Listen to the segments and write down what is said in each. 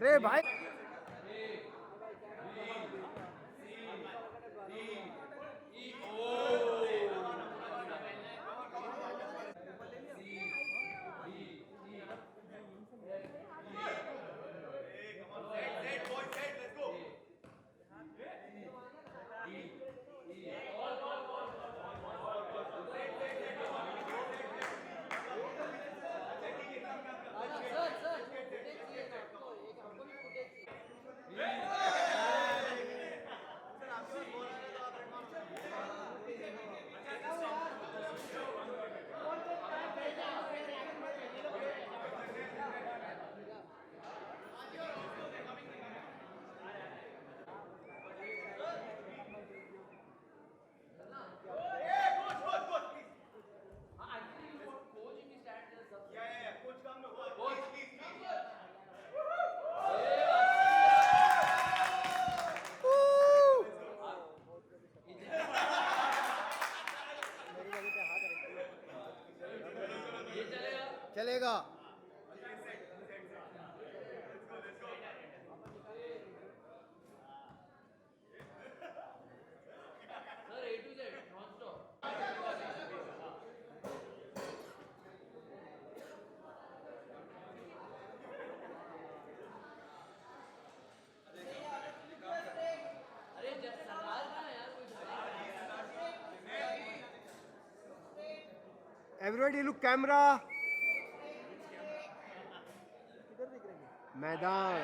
अरे भाई चलेगा। Everybody look camera. मैदान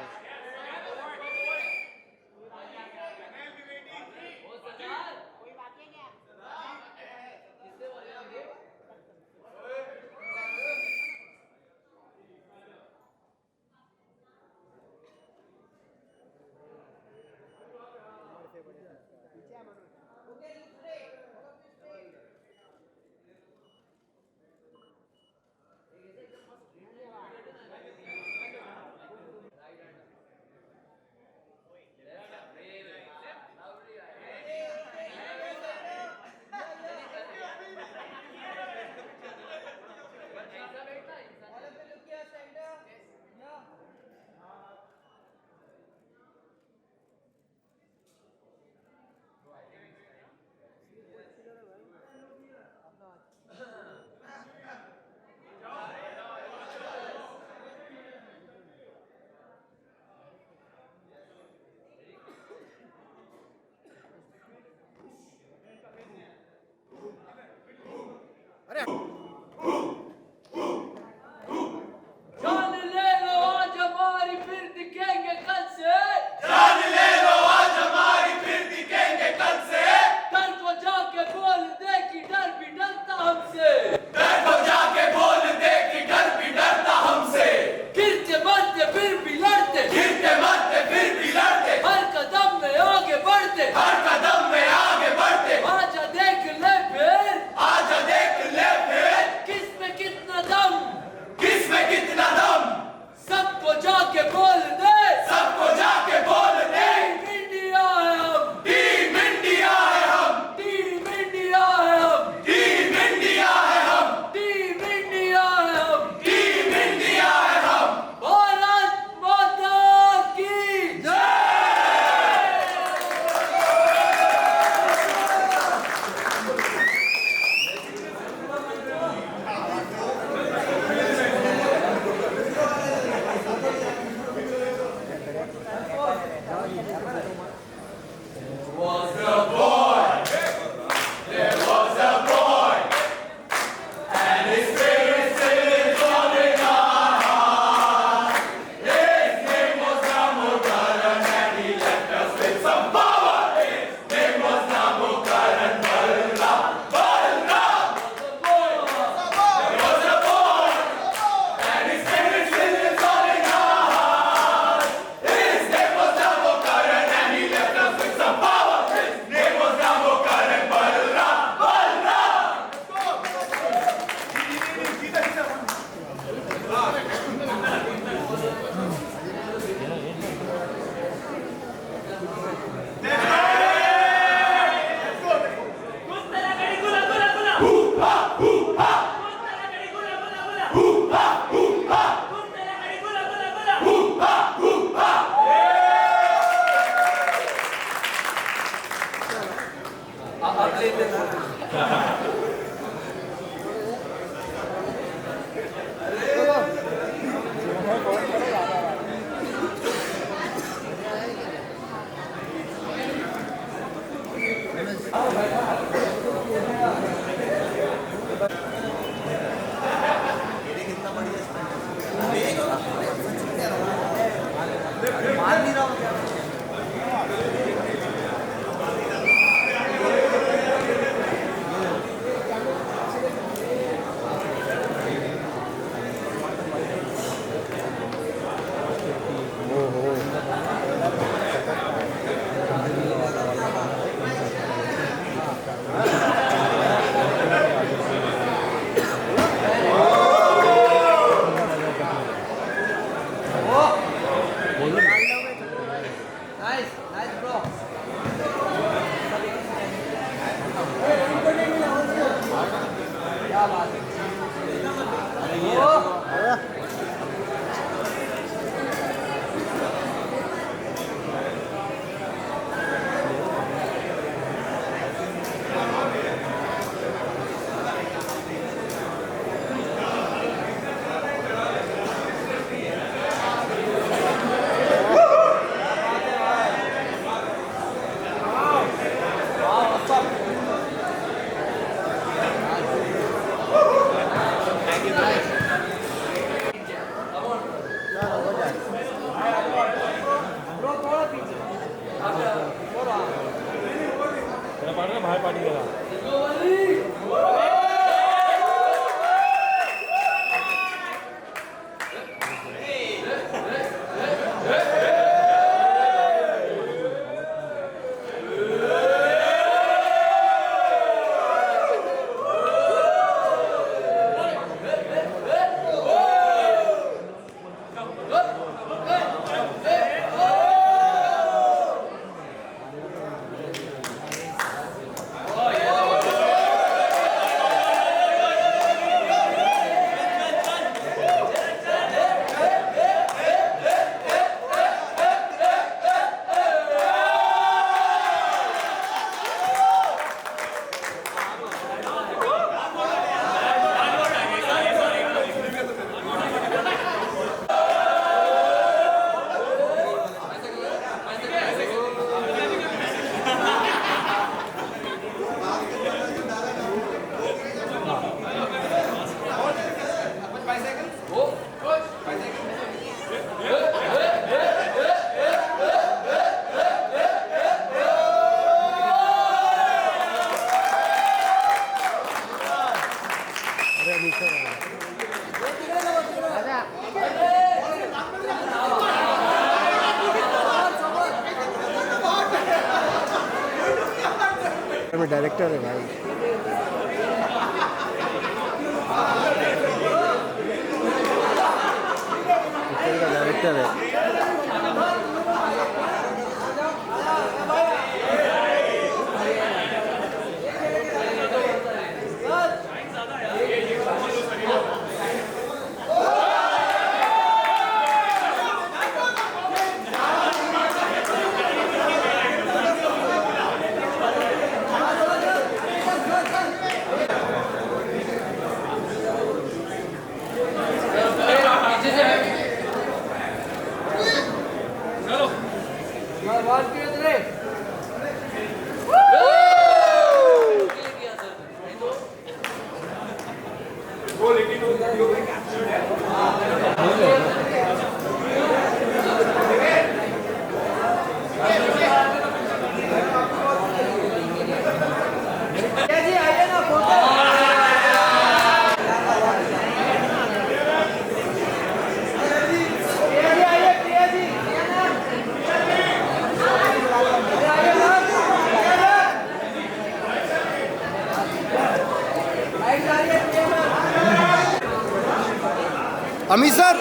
बाहेर पाठी गेला में डायरेक्टर है भाई का डायरेक्टर है अमी sir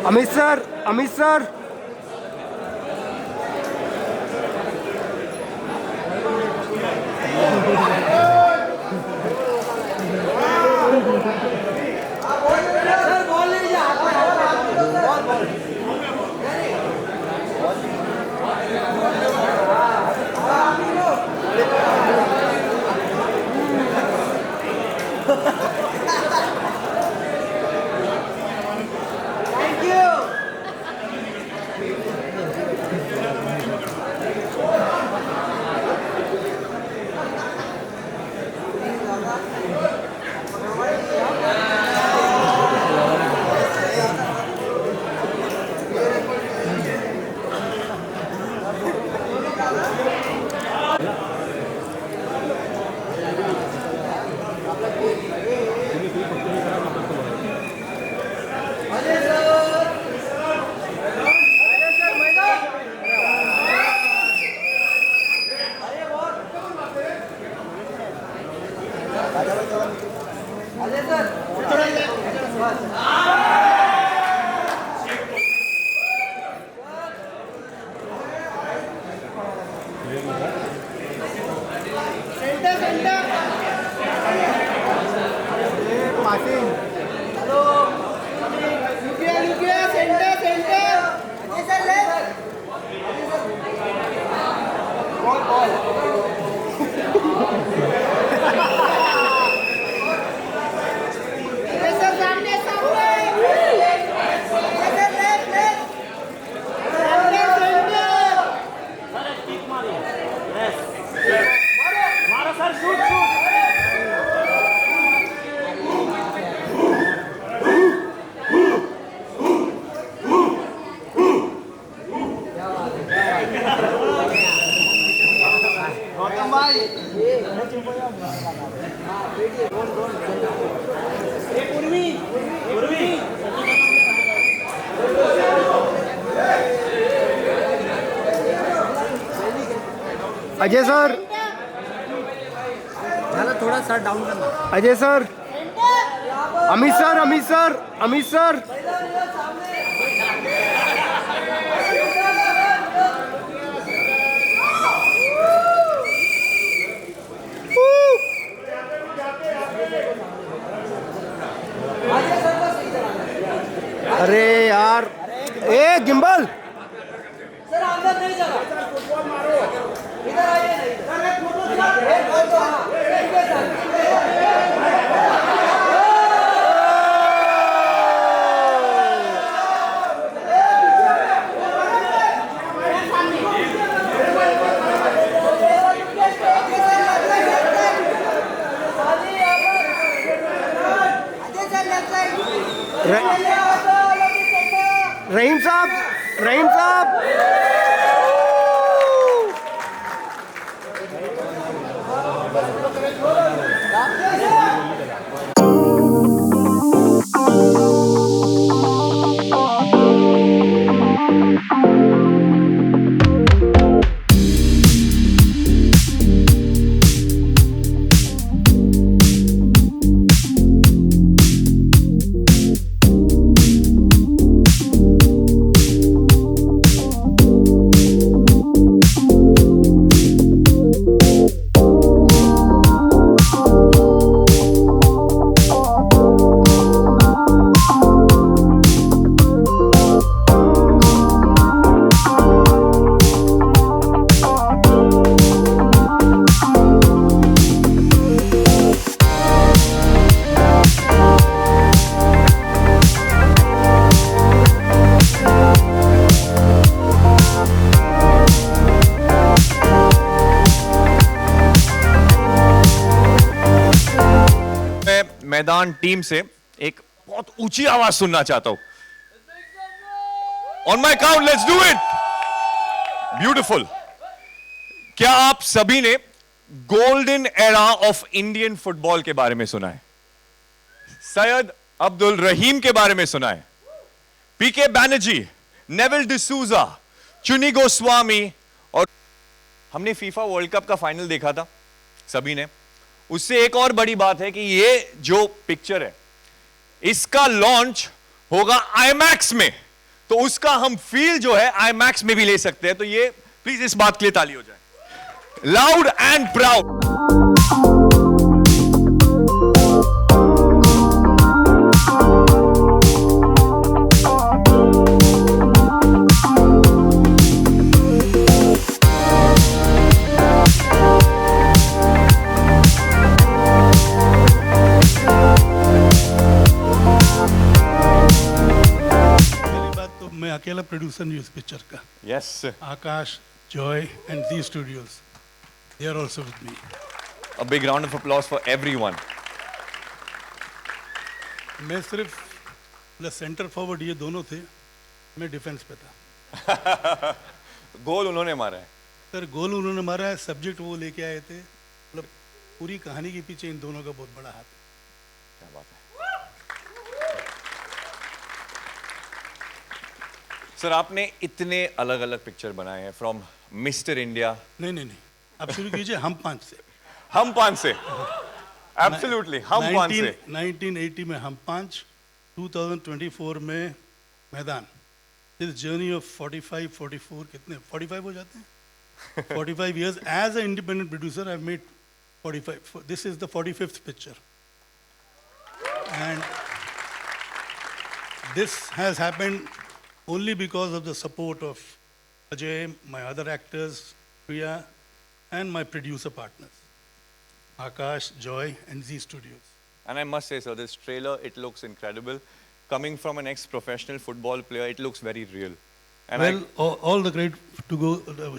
Amit sir, Amit sir, Ajay sir, थोड़ा सा डाउन करना। Ajay sir, Amit sir, Amit sir, Amit sir, अरे यार, ए गिम्बल, सर अंदर नहीं जाना, फुटबॉल मारो, इधर आइए नहीं, सर एक फोटो रहीम साहब, रहीम साहब। मैदान टीम से एक बहुत ऊंची आवाज सुनना चाहता हूं। On my count, let's do it. Beautiful. क्या आप सभी ने golden era of Indian football के बारे में सुना है? सैयद अब्दुल रहीम के बारे में सुना है? पीके बैनर्जी, नेविल डिसूजा, चुनी गोस्वामी, और हमने फीफा वर्ल्ड कप का फाइनल देखा था सभी ने। उससे एक और बड़ी बात है कि ये जो पिक्चर है इसका लॉन्च होगा आईमैक्स में, तो उसका हम फील जो है आईमैक्स में भी ले सकते हैं। तो ये प्लीज इस बात के लिए ताली हो जाए। Loud and proud. मैं अकेला प्रोड्यूसर नहीं उस पिक्चर का। Yes, Akash, Joy and Zee studios, they are also with me. A big round of applause for everyone. मैं सिर्फ प्लस सेंटर फॉरवर्ड ये दोनों थे, मैं डिफेंस पे था। गोल उन्होंने मारा है। सर गोल उन्होंने मारा है, सब्जेक्ट वो लेके आए थे, मतलब पूरी कहानी के पीछे इन दोनों का बहुत बड़ा हाथ है। क्या बात है सर, आपने इतने अलग अलग पिक्चर बनाए हैं, फ्रॉम मिस्टर इंडिया। नहीं नहीं नहीं, आप शुरू कीजिए हम पांच से। हम पांच से, एब्सोल्युटली हम पांच से। 1980 में हम पांच, 2024 में मैदान। दिस जर्नी ऑफ 44 कितने 45 हो जाते हैं। 45 years as an independent producer I've made 45. This is the 45th picture, and this has happened only because of the support of Ajay, my other actors, Priya, and my producer partners, Akash, Joy, and Z Studios. And I must say, sir, this trailer, it looks incredible. Coming from an ex-professional football player, it looks very real. And Well, all the credit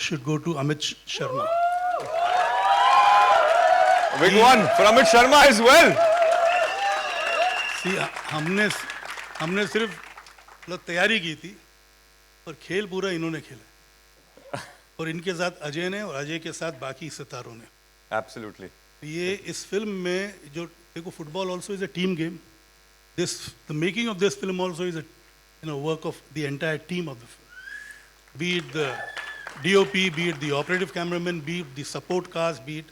should go to Amit Sharma. a big one for Amit Sharma as well. See, हमने सिर्फ मतलब तैयारी की थी और खेल पूरा इन्होंने खेला, और इनके साथ अजय ने और अजय के साथ बाकी सितारों ने। Absolutely. ये इस फिल्म में जो देखो, football also is a team game. The making of this film also is a work of the entire team of the film, B it the DOP, be it the operative cameraman, be it the support cast, be it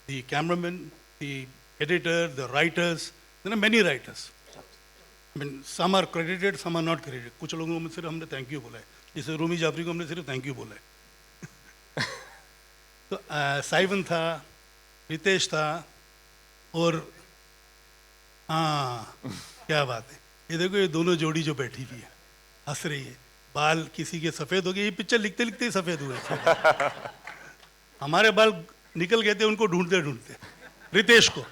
the cameraman, the editor, the writers. There are many writers. I mean, some are credited, some are not credited. कुछ लोगों में सिर्फ हमने thank you बोला है, जैसे रूमी जाफरी को हमने सिर्फ थैंक यू बोला है। तो साइवन था, रितेश था, और हाँ क्या बात है, ये देखो ये दोनों जोड़ी जो बैठी हुई है हंस रही है, बाल किसी के सफ़ेद हो गए, ये पिक्चर लिखते लिखते ही सफ़ेद हुए। हमारे बाल निकल गए थे उनको ढूंढते ढूंढते, रितेश को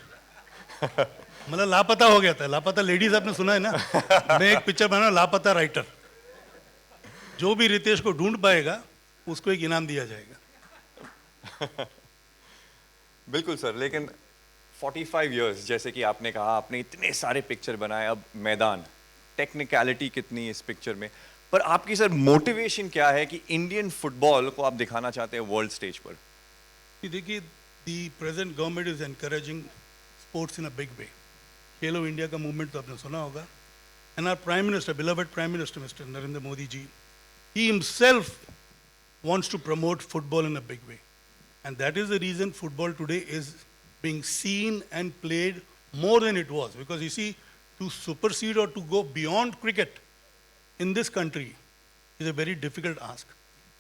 मतलब लापता हो गया था। लापता लेडीज आपने सुना है ना, मैं एक पिक्चर बना लापता राइटर, जो भी रितेश को ढूंढ पाएगा उसको एक इनाम दिया जाएगा। बिल्कुल सर, लेकिन 45 इयर्स जैसे कि आपने कहा, आपने इतने सारे पिक्चर बनाए, अब मैदान टेक्निकलिटी कितनी इस पिक्चर में, पर आपकी सर मोटिवेशन क्या है कि इंडियन फुटबॉल को आप दिखाना चाहते हैं वर्ल्ड स्टेज पर? देखिए, the present government is encouraging sports in a big way. Khelo India का मूवमेंट तो आपने सुना होगा. And our prime minister, beloved prime minister mister Narendra Modi ji, he himself wants to promote football in a big way. And that is the reason football today is being seen and played more than it was. Because you see, to supersede or to go beyond cricket in this country is a very difficult ask.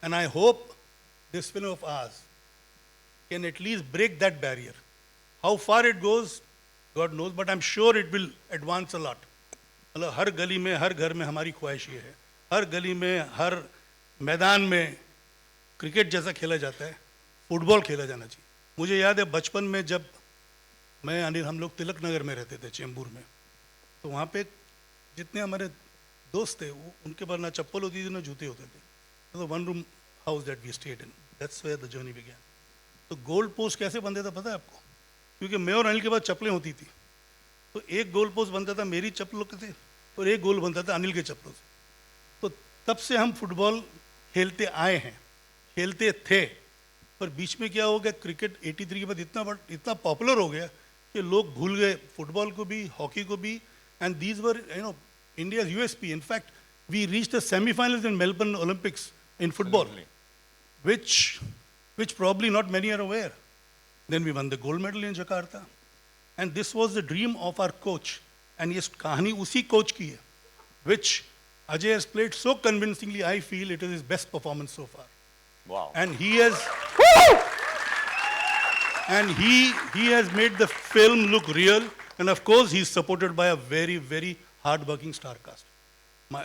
And I hope this film of ours can at least break that barrier. How far it goes, God knows, but I'm sure it will advance a lot. मतलब हर गली में, हर घर में हमारी ख्वाहिश ये है, हर गली में, हर मैदान में क्रिकेट जैसा खेला जाता है, फुटबॉल खेला जाना चाहिए. मुझे याद है बचपन में जब मैं अनिल, हम लोग तिलक नगर में रहते थे, चेंबूर में, तो वहाँ पे जितने हमारे दोस्त थे, वो उनके पास ना चप्पल होती थी ना जूते होते थे. तो one room house that we stayed in, that's where the journey began. तो गोल पोस्ट कैसे बनते था पता है आपको? क्योंकि मैं और अनिल के पास चप्पलें होती थी, तो एक गोल पोस्ट बनता था मेरी चप्पलों के से और एक गोल बनता था अनिल के चप्पलों से. तो तब से हम फुटबॉल खेलते आए हैं, खेलते थे. पर बीच में क्या हो गया, क्रिकेट 83 के बाद इतना पॉपुलर हो गया कि लोग भूल गए फुटबॉल को भी, हॉकी को भी. And these were India's USP. In fact we reached the semifinals in Melbourne Olympics in football, which probably not many are aware. Then we won the gold medal in Jakarta. And this was the dream of our coach. And yes, कहानी उसी coach की है, which Ajay has played so convincingly. I feel it is his best performance so far. Wow. And he has, and he has made the film look real. And of course, he's supported by a very, very hard-working star cast.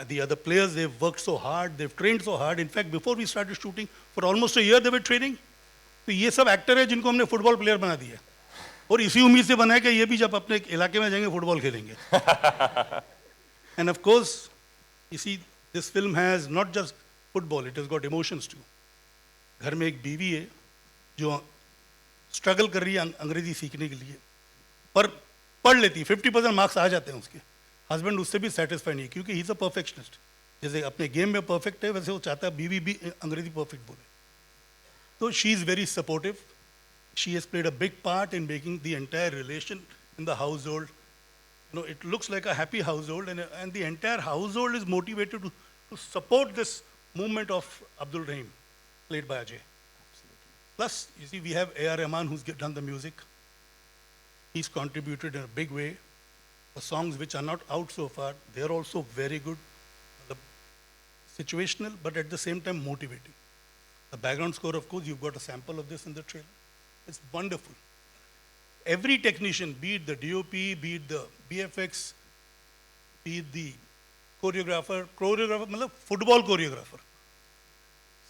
The other players, they've worked so hard, they've trained so hard. In fact, before we started shooting, for almost a year they were training. तो ये सब actor है जिनको हमने football player बना दिया, और इसी उम्मीद से बनाया कि ये भी जब अपने इलाके में जाएंगे फुटबॉल खेलेंगे. And of course, you see, this film has not just football, it has got emotions too. घर में एक बीवी है जो स्ट्रगल कर रही है अंग्रेजी सीखने के लिए, पर पढ़ लेती है, 50% मार्क्स आ जाते हैं उसके. हस्बैंड उससे भी सेटिस्फाई नहीं है क्योंकि ही इज़ अ परफेक्शनिस्ट. जैसे अपने गेम में परफेक्ट है, वैसे वो चाहता है बीवी भी अंग्रेजी परफेक्ट बोले. So she is very supportive. She has played a big part in making the entire relation in the household. It looks like a happy household, and the entire household is motivated to support this movement of Abdul Rahim, played by Ajay. Plus, you see, we have A.R. Rahman who's done the music. He's contributed in a big way. The songs which are not out so far, they're also very good. Situational, but at the same time motivating. The background score, of course, you've got a sample of this in the trailer. It's wonderful. Every technician, be it the DOP, be it the BFX, be it the choreographer, मतलब football choreographer,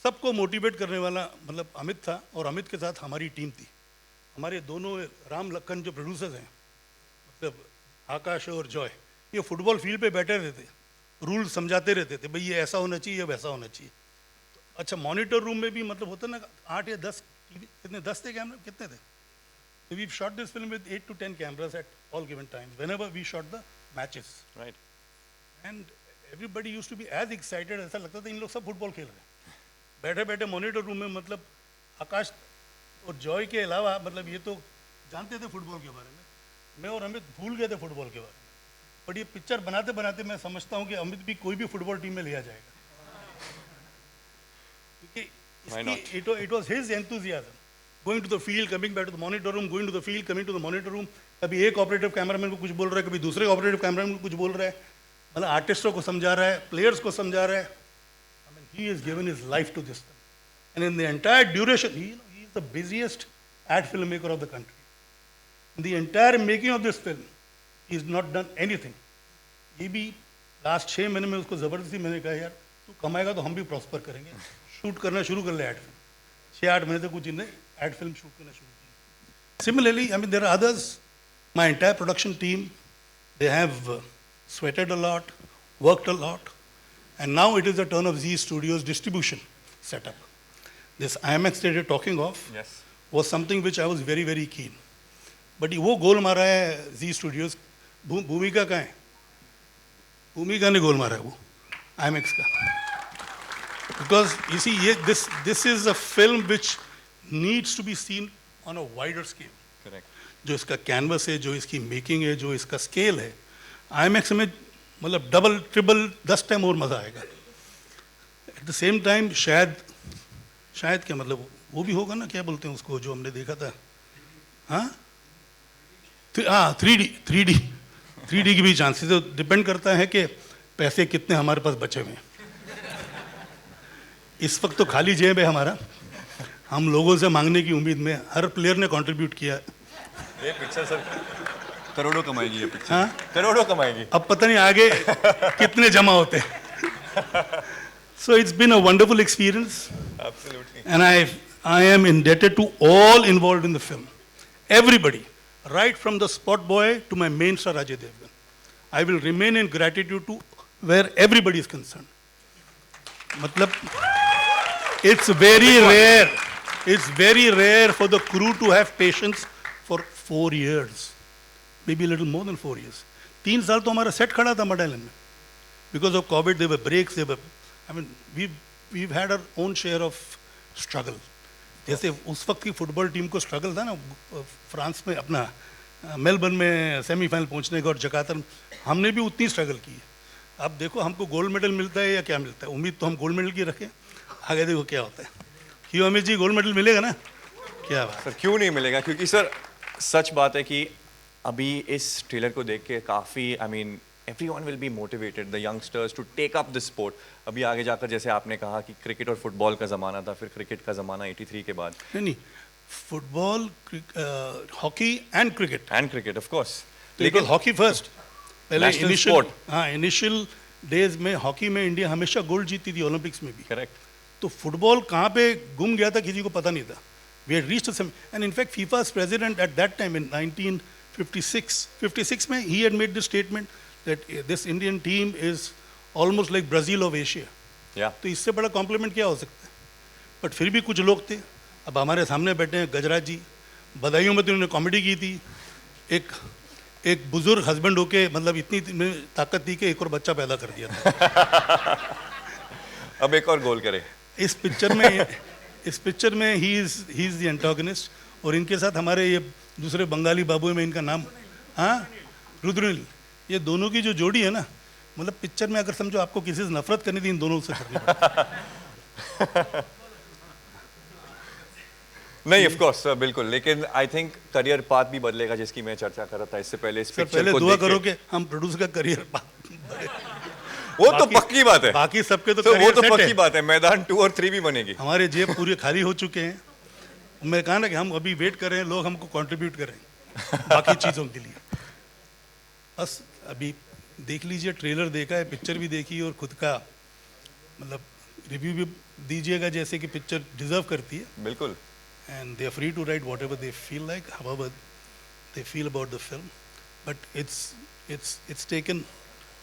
सबको motivate करने वाला मतलब अमित था, और अमित के साथ हमारी टीम थी. हमारे दोनों राम लखन जो प्रोड्यूसर्स हैं, मतलब आकाश और जॉय, ये फुटबॉल फील्ड पे बैठे रहते, रूल समझाते रहते थे, भाई ये ऐसा होना चाहिए, वैसा होना चाहिए. अच्छा, मॉनिटर रूम में भी मतलब होता ना 8 या 10 कितने 10 थे कैमरे, कितने थे? So we've shot this film with 8 to 10 cameras at all given times whenever we shot the matches. Right. And everybody used to be as excited, ऐसा लगता था इन लोग सब फुटबॉल खेल रहे हैं. बैठे बैठे मॉनिटर रूम में, मतलब आकाश और जॉय के अलावा मतलब ये तो जानते थे फुटबॉल के बारे में, मैं और अमित भूल गए थे फुटबॉल के बारे में. बट ये पिक्चर बनाते बनाते मैं समझता हूँ कि अमित भी कोई भी फुटबॉल टीम में लिया जाएगा, क्योंकि it was his enthusiasm. Going to the field, coming back to the monitor room, going to the field, coming to the monitor room. कभी एक ऑपरेटिव कैमरामैन को कुछ बोल रहा है, कभी दूसरे ऑपरेटिव कैमरामैन को कुछ बोल रहा है, मतलब आर्टिस्टों को समझा रहा है, प्लेयर्स को समझा रहा है. I mean, he has given his life to this film. And in the entire duration, he is the busiest ad filmmaker of the country. In the entire making of this film, he has not done anything. ये भी last 6 महीने में उसको ज़बरदस्ती मैंने कहा, यार तू कमाएगा तो हम भी प्रॉस्पर करेंगे, शूट करना शुरू कर ले एड फिल्म. 6-8 महीने तक कुछ इन्हें एड फिल्म शूट करना शुरू किया. Similarly, I mean, there are others. My entire production team, they have sweated a lot, worked a lot, and now it is the turn of Z Studios distribution setup. This IMAX that you're talking of Yes. was something which I was very, very keen. But वो गोल मारा है Z Studios, भूमिका कहाँ है? भूमिका ने गोल मारा है वो IMAX का. Because you see, this is a film which needs to be seen on a wider scale. Correct. जो इसका कैनवस है, जो इसकी मेकिंग है, जो इसका स्केल है, IMAX में मतलब डबल ट्रिपल 10 टाइम और मज़ा आएगा. एट द सेम टाइम शायद क्या मतलब वो भी होगा ना, क्या बोलते हैं उसको जो हमने देखा था, हाँ 3D की भी चांसेस. तो डिपेंड करता है कि पैसे कितने हमारे पास बचे हुए हैं. इस वक्त तो खाली जेब है हमारा. हम लोगों से मांगने की उम्मीद में, हर प्लेयर ने कंट्रीब्यूट किया. ये पिक्चर सर करोड़ों कमाएगी, ये पिक्चर हाँ? करोड़ों कमाएगी. अब पता नहीं आगे कितने जमा होते हैं. So it's been a wonderful experience. Absolutely. And I am indebted to all involved in the film. Everybody, right from the spot boy to my main star Ajay Devgan. I will remain in gratitude to where everybody is concerned. Matlab, it's very rare for the crew to have patience for 4 years. Maybe a little more than 4 years. 3 साल तो हमारा set खड़ा था mud island में. Because of COVID, there were breaks, we've had our own share of struggle. जैसे उस वक्त की फुटबॉल टीम को स्ट्रगल था ना फ्रांस में, अपना मेलबर्न में सेमीफाइनल पहुंचने का, और जकार्ता में हमने भी उतनी स्ट्रगल की है. अब देखो हमको गोल्ड मेडल मिलता है या क्या मिलता है, उम्मीद तो हम गोल्ड मेडल की रखें, आगे देखो क्या होता है. क्यों अमित जी, गोल्ड मेडल मिलेगा ना? क्या बात सर, क्यों नहीं मिलेगा? क्योंकि सर सच बात है कि अभी इस ट्रेलर को देख के काफ़ी everyone will be motivated, the youngsters to take up this sport. अभी आगे जाकर जैसे आपने कहा कि क्रिकेट और फुटबॉल का ज़माना था, फिर क्रिकेट का ज़माना 83 के बाद. नहीं, football, hockey and cricket of course. लेकिन हॉकी फर्स्ट, पहले National इनिशियल डेज में हॉकी में इंडिया हमेशा गोल्ड जीती थी, ओलंपिक्स में भी. करेक्ट. तो फुटबॉल कहाँ पे गुम गया था किसी को पता नहीं था. We had reached some, and in fact FIFA's president at that time in 1956 में he had made this statement that this Indian team is almost like Brazil of Asia. Yeah. तो इससे बड़ा कॉम्प्लीमेंट क्या हो सकता है. बट फिर भी कुछ लोग थे, अब हमारे सामने बैठे हैं गजराज जी. बधाइयों में तो उन्होंने कॉमेडी की थी. एक बुजुर्ग हस्बैंड होके मतलब इतनी ताकत थी कि एक और बच्चा पैदा कर दिया था. अब एक और गोल करे. इस पिक्चर में ही इज द एंटागनिस्ट. और इनके साथ हमारे ये दूसरे बंगाली बाबू में, इनका नाम रुद्रनील. ये दोनों की जो जोड़ी है ना, मतलब पिक्चर में अगर समझो आपको किसी से नफरत करनी थी, इन दोनों से करनी पड़ती. नहीं, ऑफ कोर्स सर, बिल्कुल. लेकिन आई थिंक करियर पाथ भी बदलेगा, जिसकी मैं चर्चा कर रहा था इससे पहले. इस पिक्चर को दुआ करो कि हम प्रोड्यूसर का करियर वो तो पक्की बात है. बाकी सबके तो वो तो पक्की बात है. मैदान 2 और 3 भी बनेगी. हमारे जेब पूरे खाली हो चुके हैं. मैं कहा ना कि हम अभी वेट कर रहे हैं, लोग हमको कंट्रीब्यूट करें बाकी चीज़ों के लिए. बस अभी देख लीजिए, ट्रेलर देखा है, पिक्चर भी देखी, और खुद का मतलब रिव्यू भी दीजिएगा जैसे कि पिक्चर डिजर्व करती है. बिल्कुल. And they are free to write whatever they feel like, however they feel about the film. But it's taken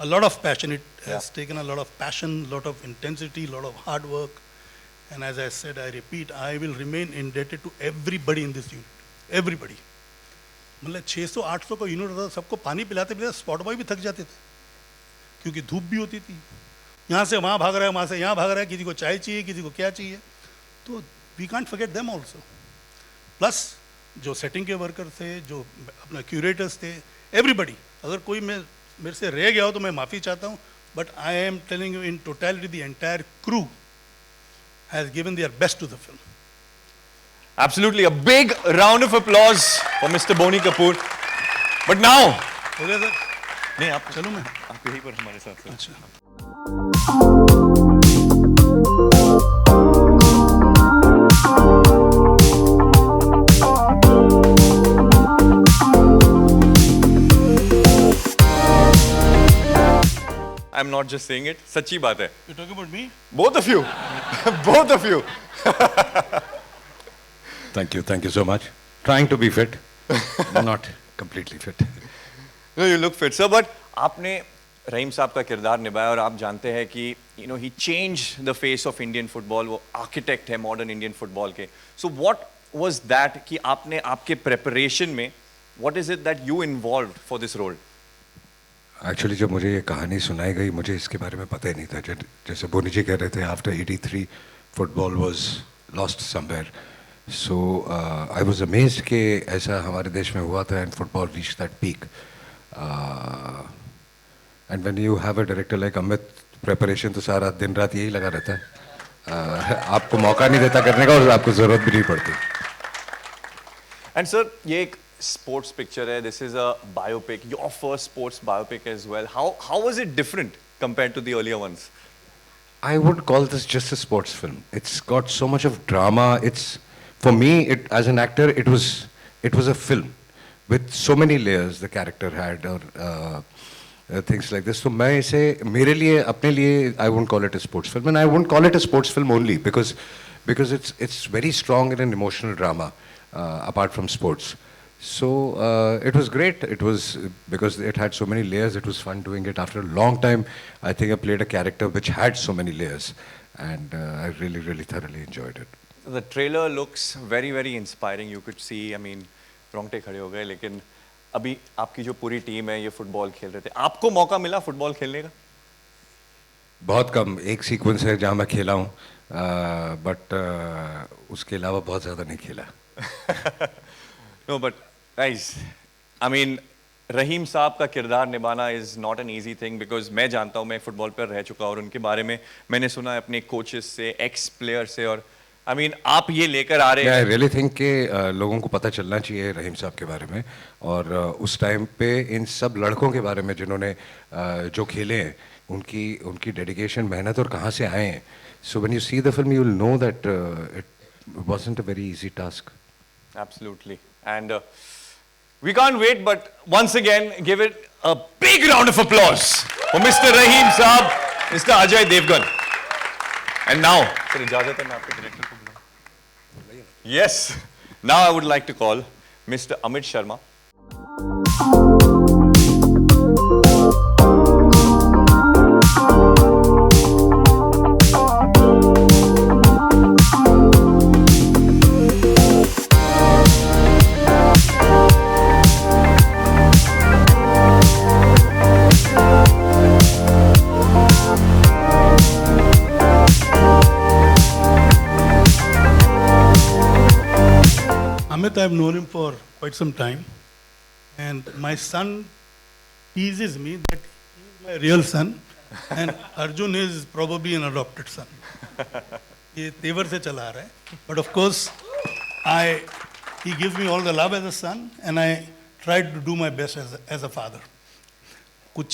a lot of passion. It has taken a lot of passion, a lot of intensity, a lot of hard work. And as I said, I repeat, I will remain indebted to everybody in this unit. Everybody. मतलब 600-800 का unit होता, सबको पानी पिलाते पिलाते spot boy भी थक जाते थे, क्योंकि धूप भी होती थी. यहाँ से वहाँ भाग रहा है, वहाँ से यहाँ भाग रहा है, किसी को चाय चाहिए, किसी को क्या चाहिए. तो we can't forget them also. Plus जो सेटिंग के वर्कर थे, जो अपना क्यूरेटर्स थे, एवरीबडी. अगर कोई मेरे से रह गया हो तो मैं माफ़ी चाहता हूँ, but I am telling you in totality the entire crew has given their best to the film. Absolutely, a big round of applause for Mr. Boni Kapoor. But now, हो गया सर? नहीं, आप चलूँ मैं? आप यहीं पर हमारे साथ. अच्छा. I'm not just saying it. सच्ची बात है. You talking about me? Both of you. Both of you. Thank you so much. Trying to be fit, not completely fit. No, you look fit, sir. But आपने रहीम साहब का किरदार निभाया, और आप जानते हैं कि he changed the face of Indian football. वो architect है modern Indian football के. So what was that कि आपने आपके preparation में, what is it that you involved for this role? Actually जब मुझे ये कहानी सुनाई गई मुझे इसके बारे में पता ही नहीं था. जैसे बोनी जी कह रहे थे, after 83 football was lost somewhere. So I was amazed कि ऐसा हमारे देश में हुआ था and football reach that peak. And when you have a director like Amit, preparation तो सारा दिन रात यही लगा रहता है. आपको मौका नहीं देता करने का और आपको ज़रूरत भी नहीं पड़ती. एंड सर, ये एक स्पोर्ट्स पिक्चर है. This is a biopic, your first sports biopic as well. How was it different compared to the earlier ones? I wouldn't call this just a sports film. It's got so much of drama. It's, for me, as an actor, it was a film with so many layers the character had, or things like this. So मैं इसे मेरे लिए अपने लिए I wouldn't call it a sports film, and I wouldn't call it a sports film only because it's very strong in an emotional drama apart from sports. So it was great. It was because it had so many layers. It was fun doing it. After a long time, I think I played a character which had so many layers, and I really, really thoroughly enjoyed it. The trailer looks very, very inspiring. You could see, I mean, रोंगटे खड़े हो गए. लेकिन अभी आपकी जो पूरी team है ये फुटबॉल खेल रहे थे. आपको मौका मिला फुटबॉल खेलने का? बहुत कम. एक सीक्वेंस है जहाँ मैं खेला हूँ, बट उसके अलावा बहुत ज़्यादा नहीं खेला. No, but guys, I mean, रहीम साहब का किरदार निभाना is not an easy thing because मैं जानता हूँ, मैं फुटबॉल पर रह चुका और उनके बारे में मैंने सुना है अपने कोचेस से, एक्स प्लेयर से. और I mean, आप ये लेकर आ रहे हैं. I really think कि लोगों को पता चलना चाहिए रहीम साहब के बारे में, और उस टाइम पे इन सब लड़कों के बारे में जिन्होंने जो खेले हैं, उनकी डेडिकेशन, मेहनत और कहाँ से आए हैं. So when you see the film, you will know that it wasn't a very easy task. Absolutely. And we can't wait, but once again, give it a big round of applause for Mr. Raheem Saab, Mr. Ajay Devgan. And now, sir, ijazat hai, main aapke director ko bulauं. Yes. Now I would like to call Mr. Amit Sharma. Amit, I've known him for quite some time, and my son teases me that he is my real son, and Arjun is probably an adopted son. ये तेवर से चला रहा है, but of course, he gives me all the love as a son, and I try to do my best as a father. कुछ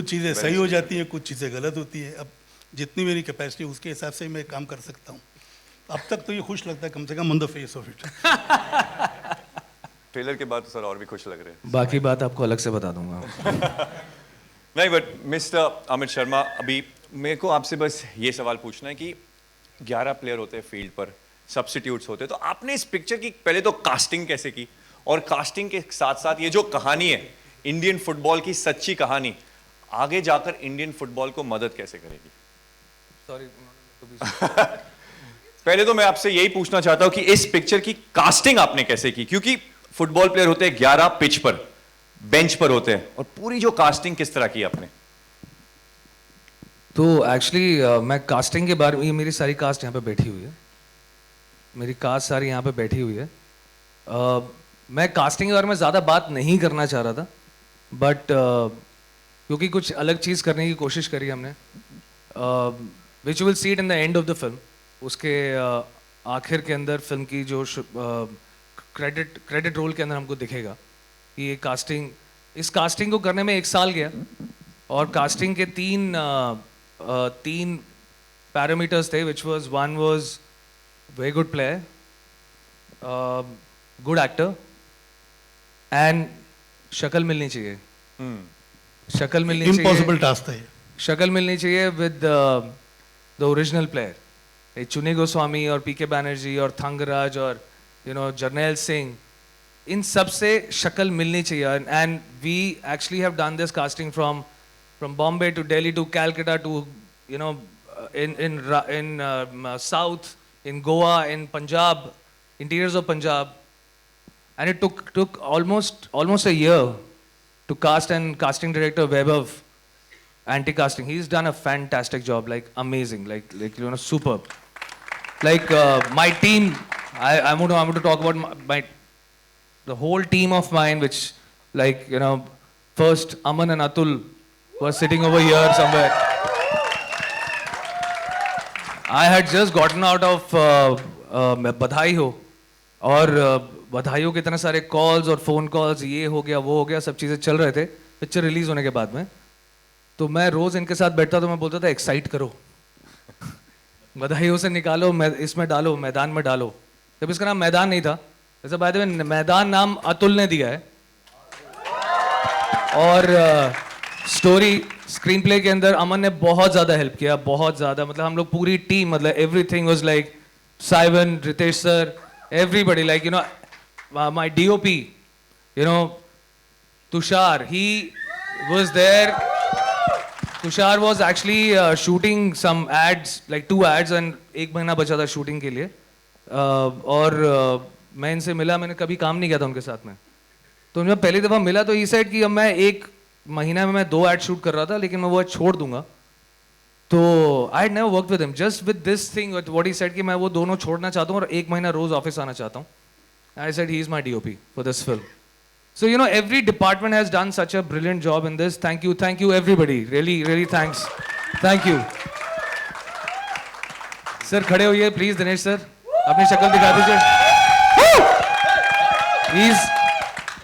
चीज़ें सही हो जाती हैं, कुछ चीज़ें गलत होती हैं. अब जितनी मेरी कैपेसिटी उसके हिसाब से मैं काम कर सकता हूँ. अब तक तो ये खुश लगता है, कम से come on the face of it. Trailer के बाद तो सर और भी खुश लग रहे हैं. बाकी बात आपको अलग से बता दूंगा. नहीं, बट मिस्टर अमित शर्मा, अभी मेरे को आपसे बस ये सवाल पूछना है कि 11 प्लेयर होते हैं फील्ड पर, सब्स्टिट्यूट्स होते हैं, तो आपने इस पिक्चर की पहले तो कास्टिंग कैसे की, और कास्टिंग के साथ साथ ये जो कहानी है इंडियन फुटबॉल की सच्ची कहानी आगे जाकर इंडियन फुटबॉल को मदद कैसे करेगी? सॉरी. पहले तो मैं आपसे यही पूछना चाहता हूं कि इस पिक्चर की कास्टिंग आपने कैसे की, क्योंकि फुटबॉल प्लेयर होते हैं 11 पिच पर, बेंच पर होते हैं, और पूरी जो कास्टिंग किस तरह की आपने? तो एक्चुअली मैं कास्टिंग के बारे में, ये मेरी सारी कास्ट यहाँ पे बैठी हुई है, मेरी कास्ट सारी यहाँ पे बैठी हुई है. मैं कास्टिंग के बारे में ज़्यादा बात नहीं करना चाह रहा था, बट क्योंकि कुछ अलग चीज़ करने की कोशिश करी हमने, which will see it in the end of the film. उसके आखिर के अंदर फिल्म की जो क्रेडिट रोल के अंदर हमको दिखेगा कि ये कास्टिंग, इस कास्टिंग को करने में 1 साल गया, और कास्टिंग के तीन पैरामीटर्स थे, which was, one was very good player, good actor, and शक्ल मिलनी चाहिए. शक्ल मिलनी चाहिए. इम्पॉसिबल टास्क था ये. शक्ल मिलनी चाहिए विद द ओरिजिनल प्लेयर. चुनी गोस्वामी और पीके बैनर्जी और थंगराज और जर्नैल सिंह, इन सब से शक्ल मिलनी चाहिए. And we actually have done this casting from Bombay to Delhi to Calcutta to in south, in Goa, in Punjab, interiors of Punjab, and it took almost a year to cast and casting director Vaibhav, anti-casting. He's done a fantastic job, like amazing, like you know, superb. Like my team, I'm going to talk about the whole team of mine, which like you know, first Aman and Atul were sitting over here somewhere. I had just gotten out of बधाई हो और बधाई हो के इतने सारे calls और phone calls, ये हो गया वो हो गया, सब चीज़ें चल रहे थे पिक्चर रिलीज होने के बाद में. तो मैं रोज इनके साथ बैठता तो मैं बोलता था एक्साइट करो, बधाइयों से निकालो, इसमें डालो, मैदान में डालो. जब इसका नाम मैदान नहीं था, वैसे बाय द वे मैदान नाम अतुल ने दिया है. और स्टोरी स्क्रीन प्ले के अंदर अमन ने बहुत ज़्यादा हेल्प किया, बहुत ज़्यादा. मतलब हम लोग पूरी टीम, मतलब एवरीथिंग वाज लाइक साइवन, Ritesh sir, everybody, like you know my DOP, you know Tushar, he was there. Tushar was actually shooting some ads, like 2 ads, and 1 महीना बचा था शूटिंग के लिए. और मैं इनसे मिला, मैंने कभी काम नहीं किया था उनके साथ में. तो जब पहली दफ़ा मिला तो ये सेड कि अब मैं 1 महीना में मैं 2 एड शूट कर रहा था, लेकिन मैं वो आज छोड़ दूंगा. तो I had never worked with him, just with this thing what he said कि मैं वो दोनों छोड़ना चाहता हूँ और 1 महीना रोज ऑफिस आना चाहता हूँ. I said he is my DOP for this film. So you know, every department has done such a brilliant job in this. Thank you everybody. Really thanks. Thank you. Sir, खड़े होइए please, Dinesh sir. अपनी शक्ल दिखा दीजिए.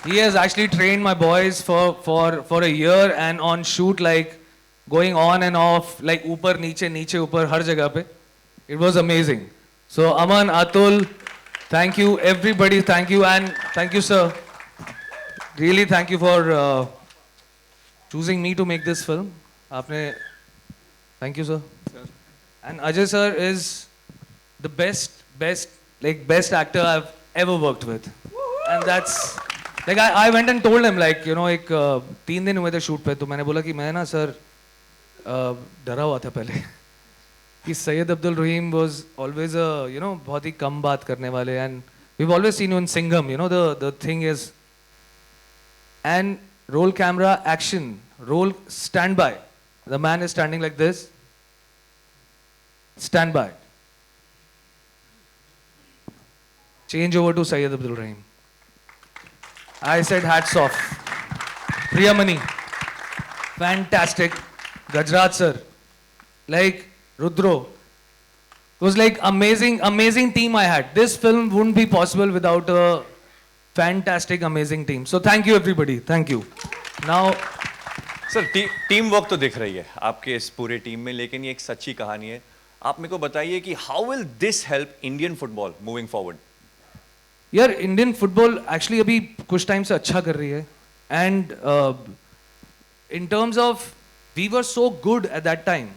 He has actually trained my boys for a year, and on shoot, like going on and off, like ऊपर नीचे ऊपर हर जगह पे. It was amazing. So Aman, Atul, thank you everybody. Thank you, and thank you sir. Really thank you for choosing me to make this film. आपने, thank you sir. And Ajay sir is the best actor I've ever worked with. And that's like I went and told him, like you know, एक 3 दिन हुए थे shoot पे, तो मैंने बोला कि मैं ना सर डरा हुआ था पहले कि सैयद अब्दुल रहीम was always a, you know, बहुत ही कम बात करने वाले, and we've always seen you in Singham, you know, the thing is. And roll camera, action, roll, stand by. The man is standing like this. Stand by. Change over to Sayyid Abdul Rahim. I said hats off. Priyamani, fantastic. Gajraj sir, like Rudro. It was like amazing team I had. This film wouldn't be possible without a fantastic, amazing team. So thank you everybody. Thank you. Now, sir team work तो दिख रही है आपके इस पूरे team में, लेकिन ये एक सच्ची कहानी है. आप मेरे को बताइए कि how will this help Indian football moving forward? यार इंडियन फुटबॉल एक्चुअली अभी कुछ टाइम से अच्छा कर रही है. And in terms of we were so good at that time,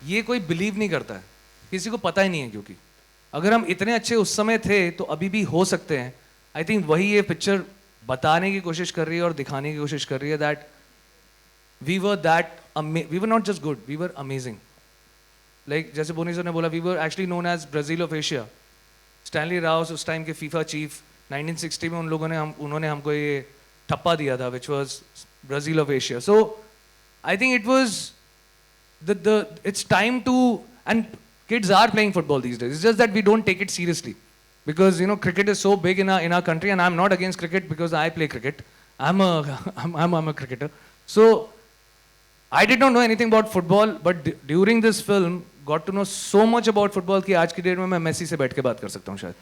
ये कोई बिलीव नहीं करता है, किसी को पता ही नहीं है. क्योंकि अगर हम इतने अच्छे उस समय थे तो अभी भी हो सकते हैं. आई थिंक वही ये पिक्चर बताने की कोशिश कर रही है और दिखाने की कोशिश कर रही है that we were not just good, we were amazing. Like जैसे बोनी सर ने बोला, we were actually known as Brazil of Asia. Stanley Rous उस टाइम के फीफा चीफ, 1960 में उन्होंने हमको ये ठप्पा दिया था, which was Brazil of Asia. So I think it was its time to, and kids are playing football these days. It's just that we don't take it seriously. Because you know, cricket is so big in our country, and I'm not against cricket because I play cricket. I'm a cricketer. So I did not know anything about football, but during this film, got to know so much about football कि आज की date में मैं Messi से बैठ के बात कर सकता हूँ शायद.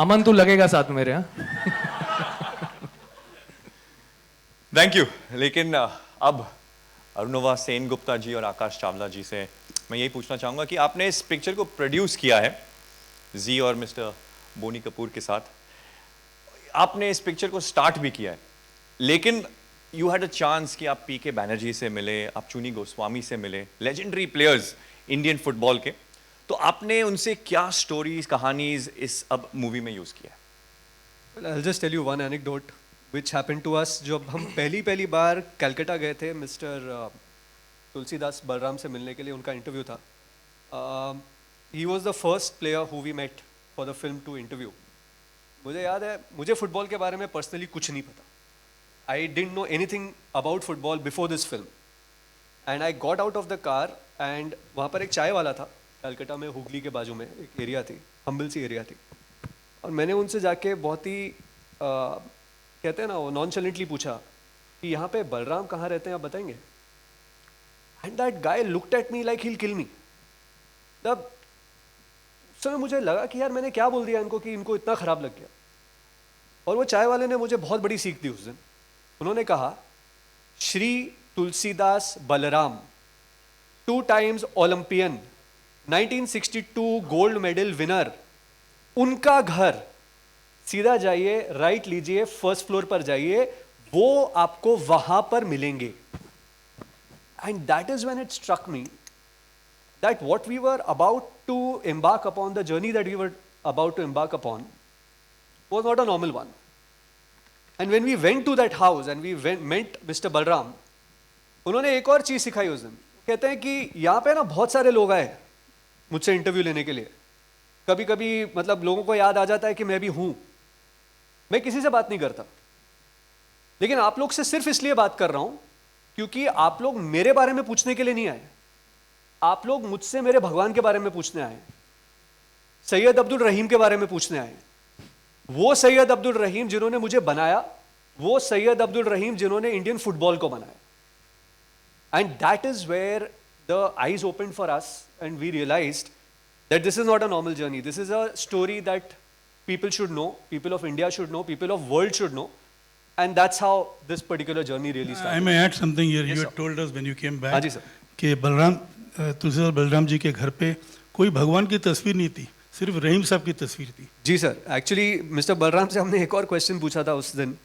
अमन तू लगेगा साथ में मेरे, हाँ? Thank you. लेकिन अब अरुणवा सेन गुप्ता जी और आकाश चावला जी से मैं यही पूछना चाहूंगा कि आपने इस पिक्चर को प्रोड्यूस किया है जी और मिस्टर बोनी कपूर के साथ. आपने इस पिक्चर को स्टार्ट भी किया है, लेकिन यू हैड अ चांस कि आप पीके बैनर्जी से मिले, आप चुनी गोस्वामी से मिले, लेजेंडरी प्लेयर्स इंडियन फुटबॉल के. तो आपने उनसे क्या स्टोरीज, कहानीज इस अब मूवी में यूज किया है? Well, I'll just tell you one anecdote which happened to us. जब हम पहली बार कलकत्ता गए थे, मिस्टर तुलसीदास बलराम से मिलने के लिए, उनका इंटरव्यू था. He was the first player who we met for the film to interview. मुझे याद है, मुझे फुटबॉल के बारे में पर्सनली कुछ नहीं पता. I didn't know anything about football before this film. And I got out of the car and वहाँ पर एक चाय वाला था, कलकत्ता में हुगली के बाजू में एक एरिया थी, हम्बल सी एरिया थी. और मैंने उनसे जाके बहुत ही कहते हैं ना वो नॉनचलेंटली पूछा कि यहाँ पे बलराम कहाँ रहते हैं आप बताएंगे. And that guy looked at me like he will kill me. तब उस समय मुझे लगा कि यार मैंने क्या बोल दिया इनको कि इनको इतना खराब लग गया. और वो चाय वाले ने मुझे बहुत बड़ी सीख दी उस दिन. उन्होंने कहा Shri Tulsidas Balram, 2 times Olympian, 1962 gold medal winner, उनका घर, सीधा जाइए, राइट लीजिए, फर्स्ट फ्लोर पर जाइए, वो आपको वहां पर मिलेंगे. And that is when it struck me that what we were about to embark upon, the journey that we were about to embark upon, was not a normal one. And when we went to that house and we met Mr. Balram, उन्होंने एक और चीज़ सिखाई उस दिन. कहते हैं कि यहाँ पे ना बहुत सारे लोग आए मुझसे इंटरव्यू लेने के लिए. कभी कभी मतलब लोगों को याद आ जाता है कि मैं भी हूँ. मैं किसी से बात नहीं करता, लेकिन आप लोग से सिर्फ इसलिए बात कर रहा हूँ क्योंकि आप लोग मेरे बारे में पूछने के लिए नहीं आए. आप लोग मुझसे मेरे भगवान के बारे में पूछने आए, सैयद अब्दुल रहीम के बारे में पूछने आए. वो सैयद अब्दुल रहीम जिन्होंने मुझे बनाया, वो सैयद अब्दुल रहीम जिन्होंने इंडियन फुटबॉल को बनाया. And that is where the eyes open for us and we realised that this is not a normal journey. This is a story that people should know, people of India should know, people of world should know, and that's how this particular journey really started. I may add something here. Yes, You sir. had told us when you came back हाँ जी, sir. कि बलराम तुलसीदास बलराम जी के घर पे कोई भगवान की तस्वीर नहीं थी, सिर्फ रहीम साहब की तस्वीर थी. जी सर, एक्चुअली मिस्टर बलराम से हमने एक और क्वेश्चन पूछा था उस दिन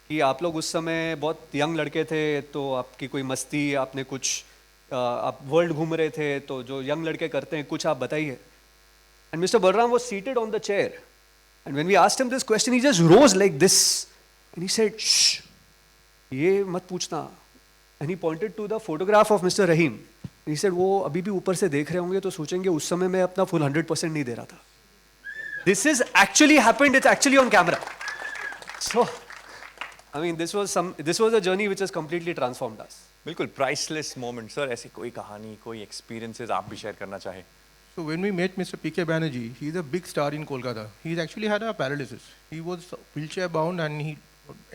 कि आप लोग उस समय बहुत यंग लड़के थे, तो आपकी कोई मस्ती, आपने कुछ आप वर्ल्ड घूम रहे थे, तो जो यंग लड़के करते हैं कुछ आप बताइए. And mister Balram was seated on the chair, and when we asked him this question he just rose like this and he said shh, ये मत पूछना. And he pointed to the photograph of mister Rahim. He said वो अभी भी ऊपर से देख रहे होंगे तो सोचेंगे उस समय मैं अपना फुल 100% नहीं दे रहा था. This is actually happened. It's actually on camera. So, I mean, this was a journey which has completely transformed us. बिल्कुल प्राइसलेस मोमेंट. सर ऐसी कोई कहानी, कोई एक्सपीरियंसेस आप भी शेयर करना चाहें? So when we met Mr. P.K. Banerjee, he's a big star in Kolkata. He's actually had a paralysis. He was wheelchair bound and his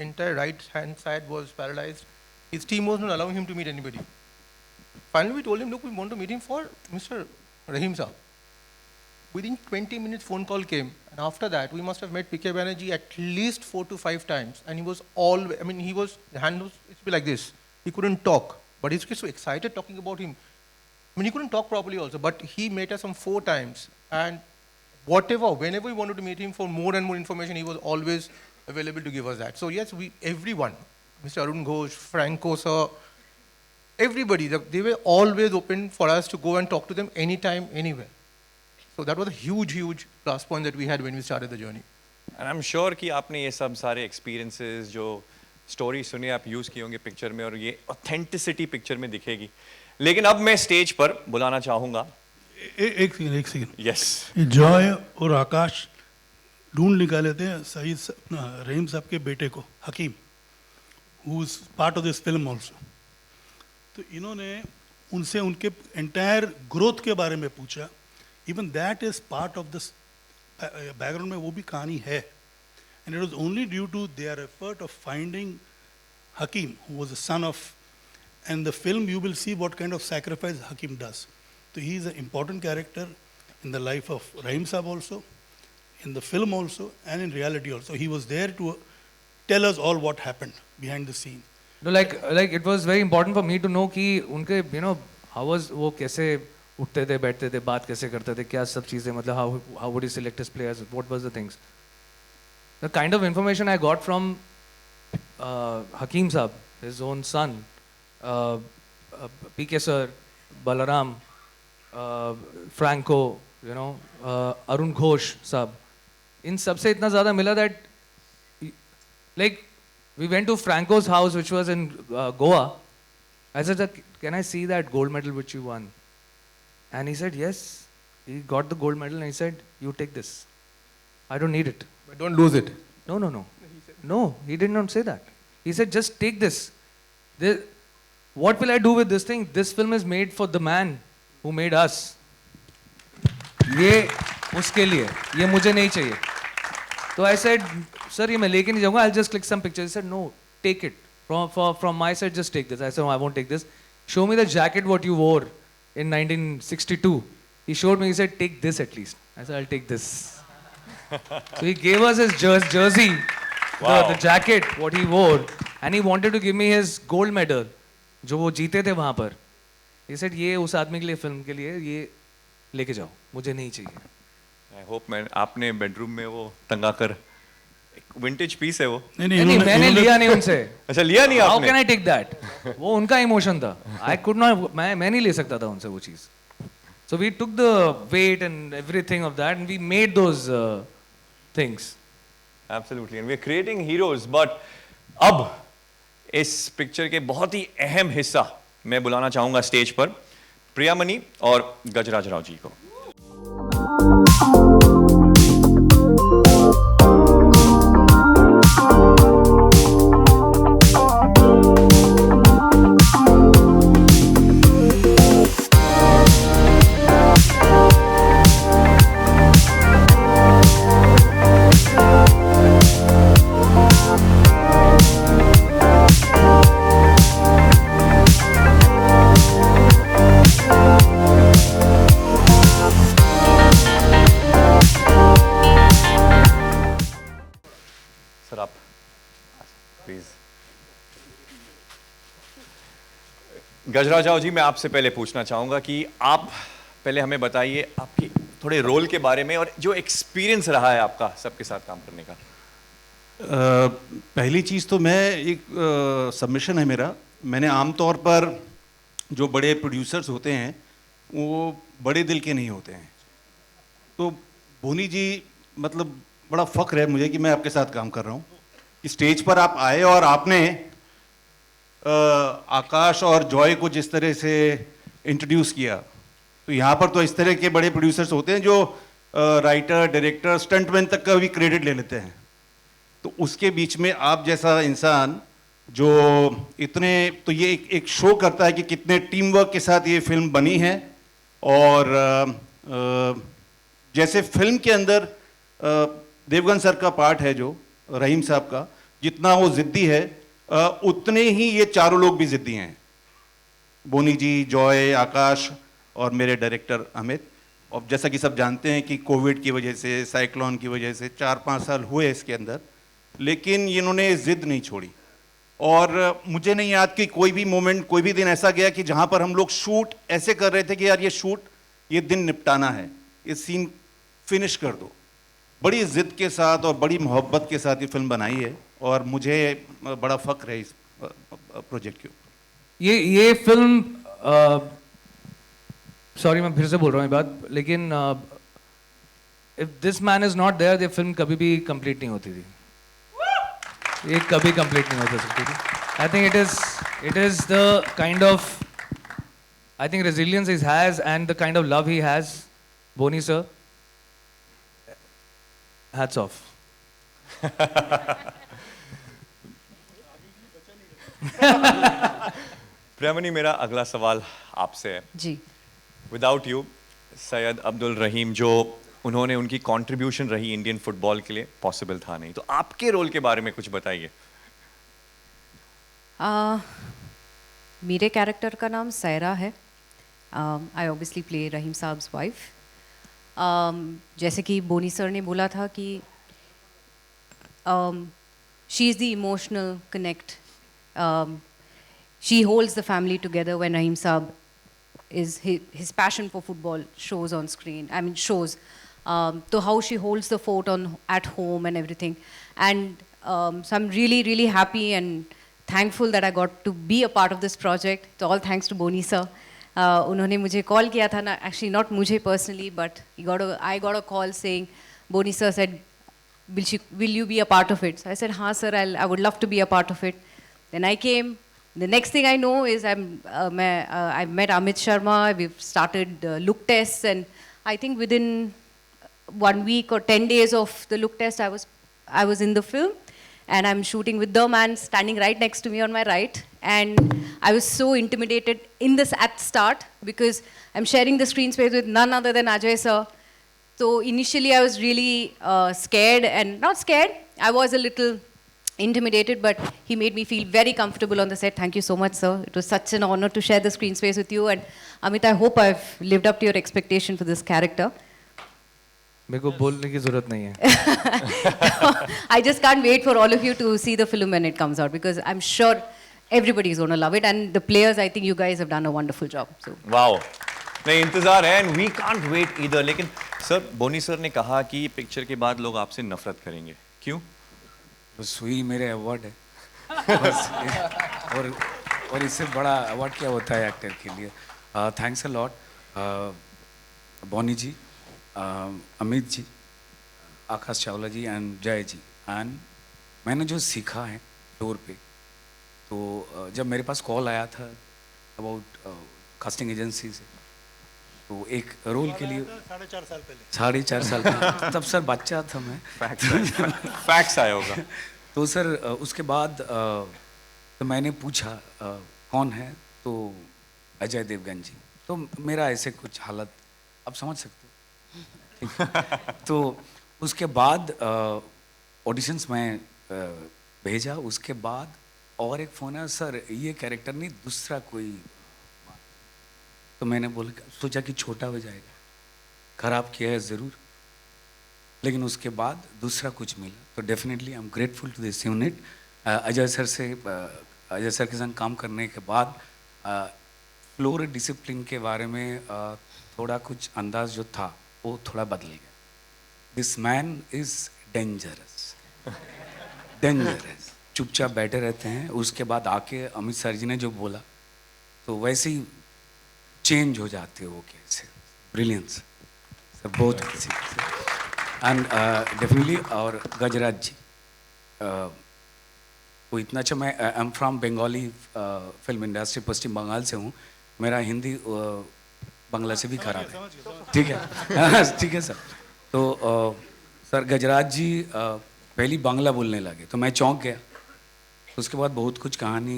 entire right hand side was paralyzed. His team was not allowing him to meet anybody. Finally, we told him, look, we want to meet him for Mr. Rahim Saab. Within 20 minutes, phone call came, and after that, we must have met P.K. Banerjee at least 4 to 5 times, and he was always, I mean, he was, the hand was, it would be like this. He couldn't talk, but he's just so excited talking about him. I mean, he couldn't talk properly also, but he met us some 4 times, and whatever, whenever we wanted to meet him for more and more information, he was always available to give us that. So yes, everyone, Mr. Arun Ghosh, Franco sir, everybody, they were always open for us to go and talk to them anytime, anywhere. So that was a huge, huge plus point that we had when we started the journey. And I'm sure कि आपने ये सब सारे experiences जो story सुनी आप use किए होंगे पिक्चर में, और ये ऑथेंटिसिटी पिक्चर में दिखेगी. लेकिन अब मैं स्टेज पर बुलाना चाहूँगा. एक सेकंड. यस. जॉय और आकाश ढूंढ निकाले थे सईद रहीम साहब के बेटे को, Hakim, who is part of this film also. तो इन्होंने उनसे उनके एंटायर ग्रोथ के बारे में पूछा. Even that is part of this background में वो भी कहानी है. And it was only due to their effort of finding Hakim, who was the son of, and the film you will see what kind of sacrifice Hakim does. So he is an important character in the life of Rahim Saab also, in the film also, and in reality also. He was there to tell us all what happened behind the scene. No, like it was very important for me to know कि उनके how was वो कैसे उठते थे, बैठते थे, बात कैसे करते थे, क्या सब चीज़ें, मतलब how would he select his players, what was the things. The kind of information I got from Hakim Saab, his own son, P.K. sir, Balaram, Franco, Arun Ghosh Saab, इन सब से इतना ज़्यादा मिला that like we went to Franco's house which was in Goa. I said, can I see that gold medal which you won? And he said yes. He got the gold medal and he said, you take this. I don't need it. But don't lose it. No. No, he did not say that. He said, just take this. What will I do with this thing? This film is made for the man who made us. ये उसके लिए, ये मुझे नहीं चाहिए. So I said, sir, ये मैं लेके नहीं जाऊँगा. I'll just click some pictures. He said, no, take it. From my side, just take this. I said, no, I won't take this. Show me the jacket what you wore in 1962. He showed me. He said, take this at least. I said, I'll take this. So he gave us his jersey, the jacket what he wore, and he wanted to give me his gold medal, जो वो जीते थे वहाँ पर. He said, ये उस आदमी के लिए फिल्म के लिए ये लेके जाओ, मुझे नहीं चाहिए. आई होप मैं आपने बेडरूम में वो टंगा कर विंटेज पीस है वो. नहीं मैंने लिया नहीं उनसे. अच्छा लिया नहीं How आपने? can I take that? वो उनका इमोशन था. I could not. मैं नहीं ले सकता था उनसे वो चीज. So we took the weight and everything of that, and we made those things. Absolutely, and we're creating heroes. But अब इस पिक्चर के बहुत ही अहम हिस्सा मैं बुलाना चाहूंगा स्टेज पर प्रियामणि और गजराज राव जी को. सर आप प्लीज. गजराज राव जी, मैं आपसे पहले पूछना चाहूंगा कि आप पहले हमें बताइए आपके थोड़े रोल के बारे में और जो एक्सपीरियंस रहा है आपका सबके साथ काम करने का. पहली चीज़ तो मैं एक सबमिशन है मेरा. मैंने आमतौर पर जो बड़े प्रोड्यूसर्स होते हैं वो बड़े दिल के नहीं होते हैं. तो बोनी जी, मतलब बड़ा फ़ख्र है मुझे कि मैं आपके साथ काम कर रहा हूँ. कि स्टेज पर आप आए और आपने आकाश और जॉय को जिस तरह से इंट्रोड्यूस किया, तो यहाँ पर तो इस तरह के बड़े प्रोड्यूसर्स होते हैं जो राइटर, डायरेक्टर, स्टंटमैन तक का भी क्रेडिट ले लेते हैं. तो उसके बीच में आप जैसा इंसान जो इतने, तो ये एक शो करता है कि कितने टीम वर्क के साथ ये फिल्म बनी है. और जैसे फिल्म के अंदर देवगन सर का पार्ट है जो रहीम साहब का, जितना वो ज़िद्दी है उतने ही ये चारों लोग भी ज़िद्दी हैं. बोनी जी, जॉय, आकाश और मेरे डायरेक्टर अमित. और जैसा कि सब जानते हैं कि कोविड की वजह से, साइक्लोन की वजह से 4-5 साल हुए इसके अंदर, लेकिन इन्होंने ज़िद नहीं छोड़ी. और मुझे नहीं याद कि कोई भी मोमेंट, कोई भी दिन ऐसा गया कि जहाँ पर हम लोग शूट ऐसे कर रहे थे कि यार ये दिन निपटाना है, ये सीन फिनिश कर दो. बड़ी ज़िद के साथ और बड़ी मोहब्बत के साथ ये फिल्म बनाई है और मुझे बड़ा फ़ख्र है इस प्रोजेक्ट के ऊपर. ये फिल्म, सॉरी मैं फिर से बोल रहा हूँ ये बात, लेकिन if this man is not there, ये फिल्म कभी भी कंप्लीट नहीं होती थी. ये कभी कंप्लीट नहीं हो सकती थी. I think it is the kind of, I think resilience he has and the kind of love he has. Boney sir, hats off. Priyamani, मेरा अगला सवाल आपसे है. जी. विदाउट यू सैयद अब्दुल रहीम जो उन्होंने, उनकी कंट्रीब्यूशन रही इंडियन फुटबॉल के लिए, पॉसिबल था नहीं. तो आपके रोल के बारे में कुछ बताइए. मेरे कैरेक्टर का नाम सैरा है. I obviously play Rahim sahab's wife. जैसे कि बोनी सर ने बोला था कि she is the emotional connect. She holds the family together when Rahim sahab is his passion for football shows on screen. I mean shows. So how she holds the fort at home and everything. And so I'm really happy and thankful that I got to be a part of this project. So all thanks to Boni sir. उन्होंने मुझे call किया था ना, actually not मुझे personally, but I got a call saying, Boni sir said, will you be a part of it? So I said, हाँ sir, I would love to be a part of it. Then I came. The next thing I know is I met Amit Sharma. We've started look tests, and I think within 1 week or 10 days of the look test, I was in the film. and I'm shooting with the man standing right next to me on my right. And I was so intimidated in this at start because I'm sharing the screen space with none other than Ajay sir. So initially I was really scared, and not scared, I was a little intimidated, but he made me feel very comfortable on the set. Thank you so much, sir. It was such an honor to share the screen space with you. And Amit, I hope I've lived up to your expectation for this character. मेरे को बोलने की जरूरत नहीं है. I just can't wait for all of you to see the film when it comes out, because I'm sure everybody is going to love it. And the players, I think you guys have done a wonderful job. So. Wow, नहीं इंतजार है, and we can't wait either. लेकिन sir, बोनी sir ने कहा कि picture के बाद लोग आपसे नफरत करेंगे. क्यों? बस वही मेरे अवार्ड है बस. और इससे बड़ा अवार्ड क्या होता है एक्टर के लिए. Thanks a lot Boney ji, Amit ji, Akash Chawla ji and Jay ji. And मैंने जो सीखा है फ्लोर पे, तो जब मेरे पास कॉल आया था अबाउट कास्टिंग एजेंसी से, तो एक रोल के लिए 4.5 साल पहले तब सर बच्चा था मैं. फैक्ट्स आया होगा. तो सर उसके बाद तो मैंने पूछा कौन है, तो अजय देवगन जी. तो मेरा ऐसे कुछ हालत आप समझ सकते हो. तो उसके बाद ऑडिशंस में भेजा. उसके बाद और एक फ़ोन है, सर ये कैरेक्टर नहीं दूसरा कोई. तो मैंने सोचा कि छोटा हो जाएगा, ख़राब किया है ज़रूर, लेकिन उसके बाद दूसरा कुछ मिला. तो definitely I am grateful to this unit. Ajay sir के साथ काम करने के बाद फ्लोर डिसिप्लिन के बारे में थोड़ा कुछ अंदाज जो था वो थोड़ा बदल गया. This man is dangerous. चुपचाप बैठे रहते हैं. उसके बाद आके अमित सर जी ने जो बोला तो वैसे ही चेंज हो जाते हो कैसे. ब्रिलियंस सर, बहुत अच्छी. And definitely. और गजराज जी वो इतना अच्छा. मैं I am from Bengali film industry, Paschim Bengal से हूँ. मेरा हिंदी बांग्ला से भी खराब है. ठीक है ठीक है सर. तो सर गजराज जी पहली बांग्ला बोलने लगे तो मैं चौंक गया. उसके बाद बहुत कुछ कहानी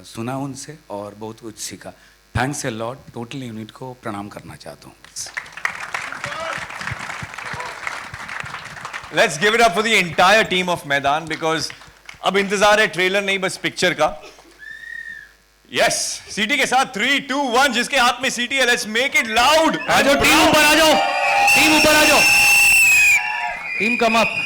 सुना उनसे और बहुत कुछ सीखा. Thanks a lot. Total unit को प्रणाम करना चाहता हूँ. Let's give it up for the entire team of मैदान, because अब इंतजार है ट्रेलर नहीं बस पिक्चर का. यस, सीटी के साथ 3, 2, 1. जिसके हाथ में सीटी है, लेट्स मेक इट लाउड. आ जाओ टीम, ऊपर आ जाओ. टीम ऊपर आ जाओ. Team come up.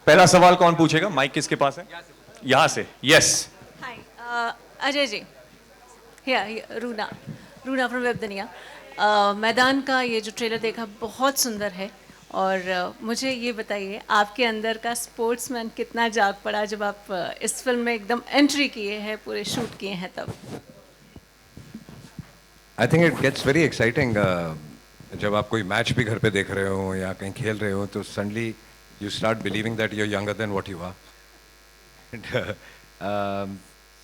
पहला सवाल कौन पूछेगा? माइक किसके पास है? यहाँ से। Yes. Hi, Ajay ji. Runa from Webdunia. Maidaan का ये जो ट्रेलर देखा बहुत सुंदर है, और मुझे ये बताइए आपके अंदर का स्पोर्ट्समैन कितना जाग पड़ा जब आप इस फिल्म में एकदम एंट्री किए हैं, पूरे शूट किए हैं तब? I think it gets very exciting जब आप कोई मैच भी घर पे देख रहे हो या कहीं खेल रहे हो तो suddenly you start believing that you are younger than what you are.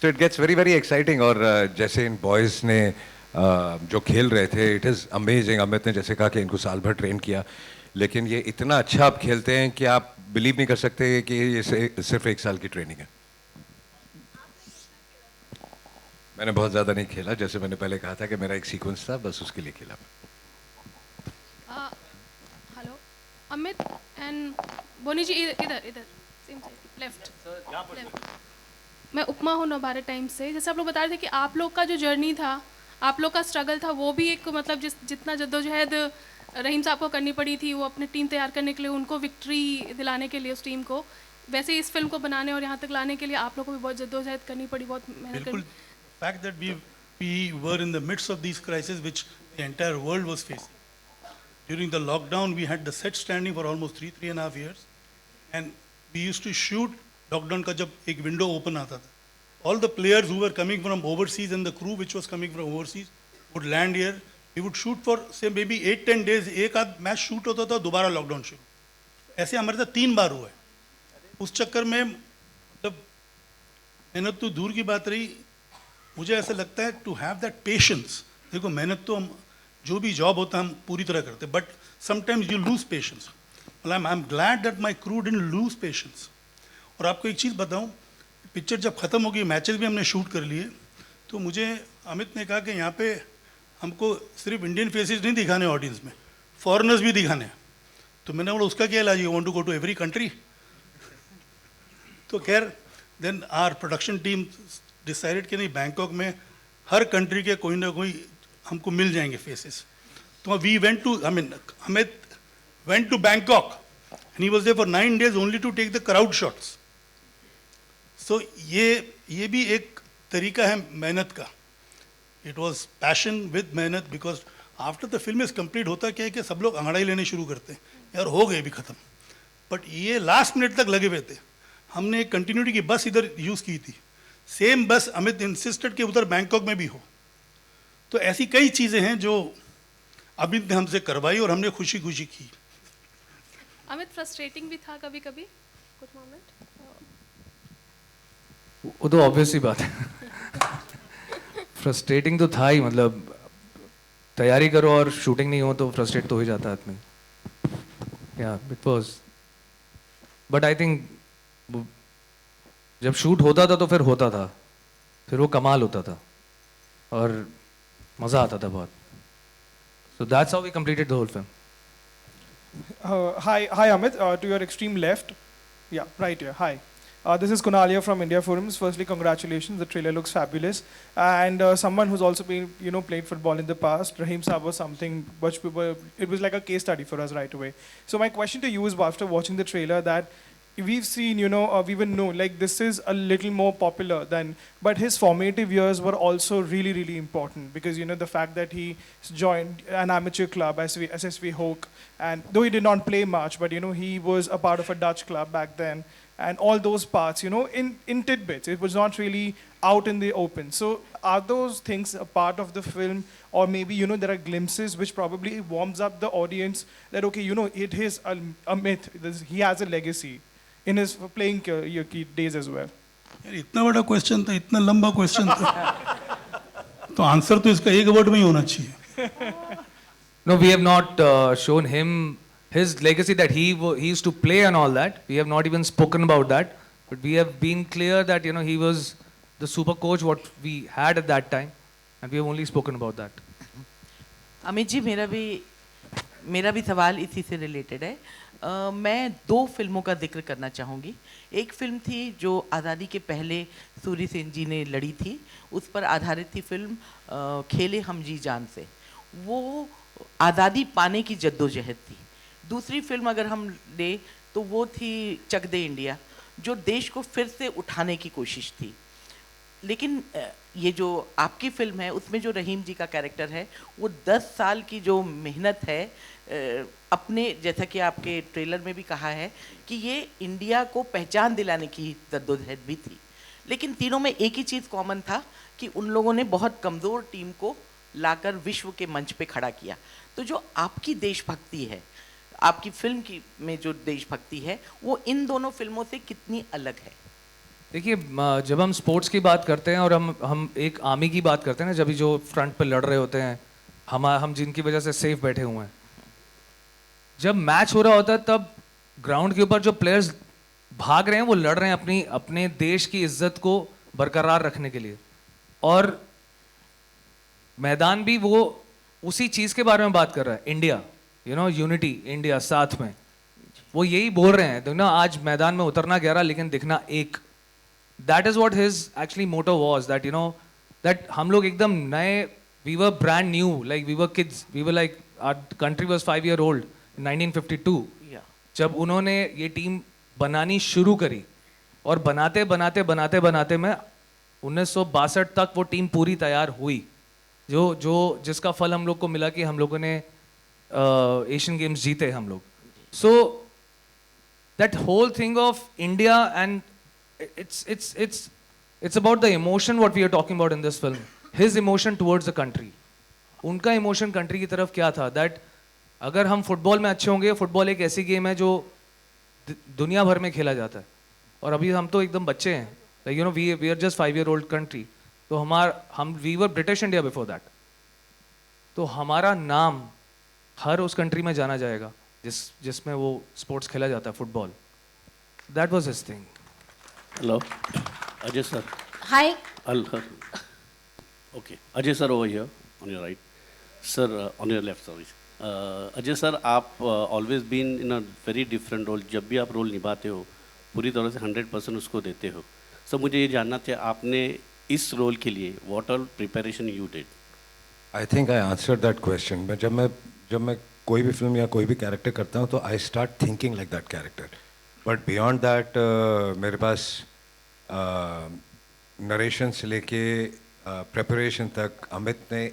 तो it gets very very exciting. और जैसे इन बॉयज़ ने जो खेल रहे थे, इट इज़ अमेजिंग। अमित ने जैसे कहा कि इनको साल भर ट्रेन किया, लेकिन ये इतना अच्छा आप खेलते हैं कि आप बिलीव नहीं कर सकते कि ये सिर्फ 1 साल की ट्रेनिंग है। मैंने बहुत ज़्यादा नहीं खेला, जैसे मैंने पहले कहा था कि मेरा एक सीक्वेंस था, बस उसके लिए खेला मैं। हेलो अमित एंड बोनी जी, इधर सेम साइड लेफ्ट। मैं उपमा हूँ नवभारत टाइम्स से। जैसे आप लोग बता रहे थे कि आप लोग का जो जर्नी था, आप लोग का स्ट्रगल था, वो भी एक मतलब जितना जद्दोजहद रहीम साहब को करनी पड़ी थी वो अपनी टीम तैयार करने के लिए, उनको विक्ट्री दिलाने के लिए उस टीम को, वैसे ही इस फिल्म को बनाने और यहाँ तक लाने के लिए आप लोग को भी बहुत जद्दोजहद करनी पड़ी, बहुत मेहनत करनी। fact that we were in the midst of these crises which the entire world was facing. During the lockdown, we had the set standing for almost 3.5 years, and we used to shoot lockdown का जब एक window open आता था. All the players who were coming from overseas and the crew which was coming from overseas would land here. We would shoot for say maybe 8-10 days. एक आध match shoot होता था, दोबारा लॉकडाउन शुरू. ऐसे हमारे साथ 3 बार हुआ है. उस चक्कर में मतलब मेहनत तो दूर की बात रही, मुझे ऐसा लगता है टू हैव दैट पेशेंस. देखो मेहनत तो हम जो भी जॉब होता है हम पूरी तरह करते हैं, but sometimes you lose patience. I am glad that my crew didn't loose patience. और आपको एक चीज़ बताऊं, पिक्चर जब ख़त्म हो गई, मैचेस भी हमने शूट कर लिए, तो मुझे अमित ने कहा कि यहाँ पे हमको सिर्फ इंडियन फेसेस नहीं दिखाने ऑडियंस में, फॉरेनर्स भी दिखाने. तो मैंने बोला उसका क्या इलाज, you want to go to every country. तो खैर then our production team decided कि नहीं, बैंकॉक में हर कंट्री के कोई ना कोई हमको मिल जाएंगे फेसेस. तो we went to Amit went to Bangkok and he was there for 9 days only to take the crowd shots. So ये भी एक तरीका है मेहनत का. It was passion with mehnat, because after the film is complete होता क्या है कि सब लोग अंगड़ाई लेने शुरू करते हैं, यार हो गए भी ख़त्म, बट ये लास्ट मिनट तक लगे हुए थे. हमने एक कंटिन्यूटी की बस इधर यूज़ की थी, सेम बस अमित इंसिस्टेड के उधर बैंकॉक में भी हो. तो ऐसी कई चीज़ें हैं जो अमित ने हमसे करवाई और हमने खुशी खुशी की. अमित फ्रस्ट्रेटिंग भी था कभी कभी कुछ मोमेंट? वो तो ऑब्वियस ही बात है. फ्रस्ट्रेटिंग तो था ही, मतलब तैयारी करो और शूटिंग नहीं हो तो फ्रस्ट्रेट तो हो ही जाता है आदमी. या it was, but I think जब शूट होता था तो फिर होता था, फिर वो कमाल होता था और मज़ा आता था बहुत. So that's how we completed the whole film. Hi Amit, to your extreme left. Yeah, right here. Hi. This is Kunalia from India Forums. Firstly, congratulations. The trailer looks fabulous. And someone who's also been, played football in the past, Rahim Saab was something which it was like a case study for us right away. So my question to you is, after watching the trailer, that we've seen, we even know, like this is a little more popular than, but his formative years were also really, really important because, the fact that he joined an amateur club, SSV Hoek, and though he did not play much, but, he was a part of a Dutch club back then, and all those parts, in tidbits. It was not really out in the open. So are those things a part of the film, or maybe, there are glimpses which probably warms up the audience that, okay, it is a myth, he has a legacy in his playing days as well? इतना बड़ा question था, इतना लंबा question था, तो answer तो इसका एक वर्ड में ही होना चाहिए. No, we have not shown him his legacy that he used to play and all that. We have not even spoken about that, but we have been clear that he was the super coach what we had at that time, and we have only spoken about that. Amit ji, मेरा भी सवाल इसी से related है. मैं 2 फिल्मों का जिक्र करना चाहूँगी. एक फिल्म थी जो आज़ादी के पहले सूरी सेन जी ने लड़ी थी, उस पर आधारित थी फिल्म खेले हम जी जान से. वो आज़ादी पाने की जद्दोजहद थी. दूसरी फिल्म अगर हम ले तो वो थी चक दे इंडिया, जो देश को फिर से उठाने की कोशिश थी। लेकिन ये जो आपकी फिल्म है उसमें जो रहीम जी का कैरेक्टर है वो 10 साल की जो मेहनत है, अपने, जैसा कि आपके ट्रेलर में भी कहा है कि ये इंडिया को पहचान दिलाने की जद्दोजहद भी थी। लेकिन तीनों में एक ही चीज़ कॉमन था कि उन लोगों ने बहुत कमज़ोर टीम को लाकर विश्व के मंच पे खड़ा किया। तो जो आपकी देशभक्ति है, आपकी फिल्म की में जो देशभक्ति है, वो इन दोनों फिल्मों से कितनी अलग है? देखिए, जब हम स्पोर्ट्स की बात करते हैं और हम एक आर्मी की बात करते हैं ना, जब भी जो फ्रंट पे लड़ रहे होते हैं, हम जिनकी वजह से सेफ बैठे हुए हैं, जब मैच हो रहा होता है तब ग्राउंड के ऊपर जो प्लेयर्स भाग रहे हैं वो लड़ रहे हैं अपने देश की इज्जत को बरकरार रखने के लिए, और मैदान भी वो उसी चीज के बारे में बात कर रहा है, इंडिया, यूनिटी, इंडिया साथ में, वो यही बोल रहे हैं। तो ना, आज मैदान में उतरना 11 लेकिन दिखना एक, that is what his actually motto was, that that हम लोग एकदम नए, we were brand new, like we were kids, we were like, our country was 5 year old in 1952 जब उन्होंने ये टीम बनानी शुरू करी, और बनाते बनाते में 1962 तक वो टीम पूरी तैयार हुई, जिसका फल हम लोग को मिला कि हम लोगों ने एशियन गेम्स जीते हम लोग। So that whole thing of India, and it's about the emotion what we are talking about in this film, his emotion towards the country, उनका इमोशन कंट्री की तरफ क्या था, दैट अगर हम फुटबॉल में अच्छे होंगे, फुटबॉल एक ऐसी गेम है जो दुनिया भर में खेला जाता है, और अभी हम तो एकदम बच्चे हैं, like we are just 5 year old country, तो we were British India before that, तो हमारा नाम हर उस कंट्री में जाना जाएगा जिसमें वो स्पोर्ट्स खेला जाता है, football. That was his thing. Hello, Ajay sir. Hi. Okay, Ajay sir over here on your right, sir on your left, sorry. Ajay sir, आप always been in a very different role. जब भी आप role निभाते हो पूरी तरह से 100% उसको देते हो। सर मुझे ये जानना था, आपने इस रोल के लिए what all preparation you did? I think I answered that question. जब मैं कोई भी फिल्म या कोई भी कैरेक्टर करता हूँ तो I start thinking like that character. But beyond that मेरे पास नरेशन से लेके प्रिपरेशन तक अमित ने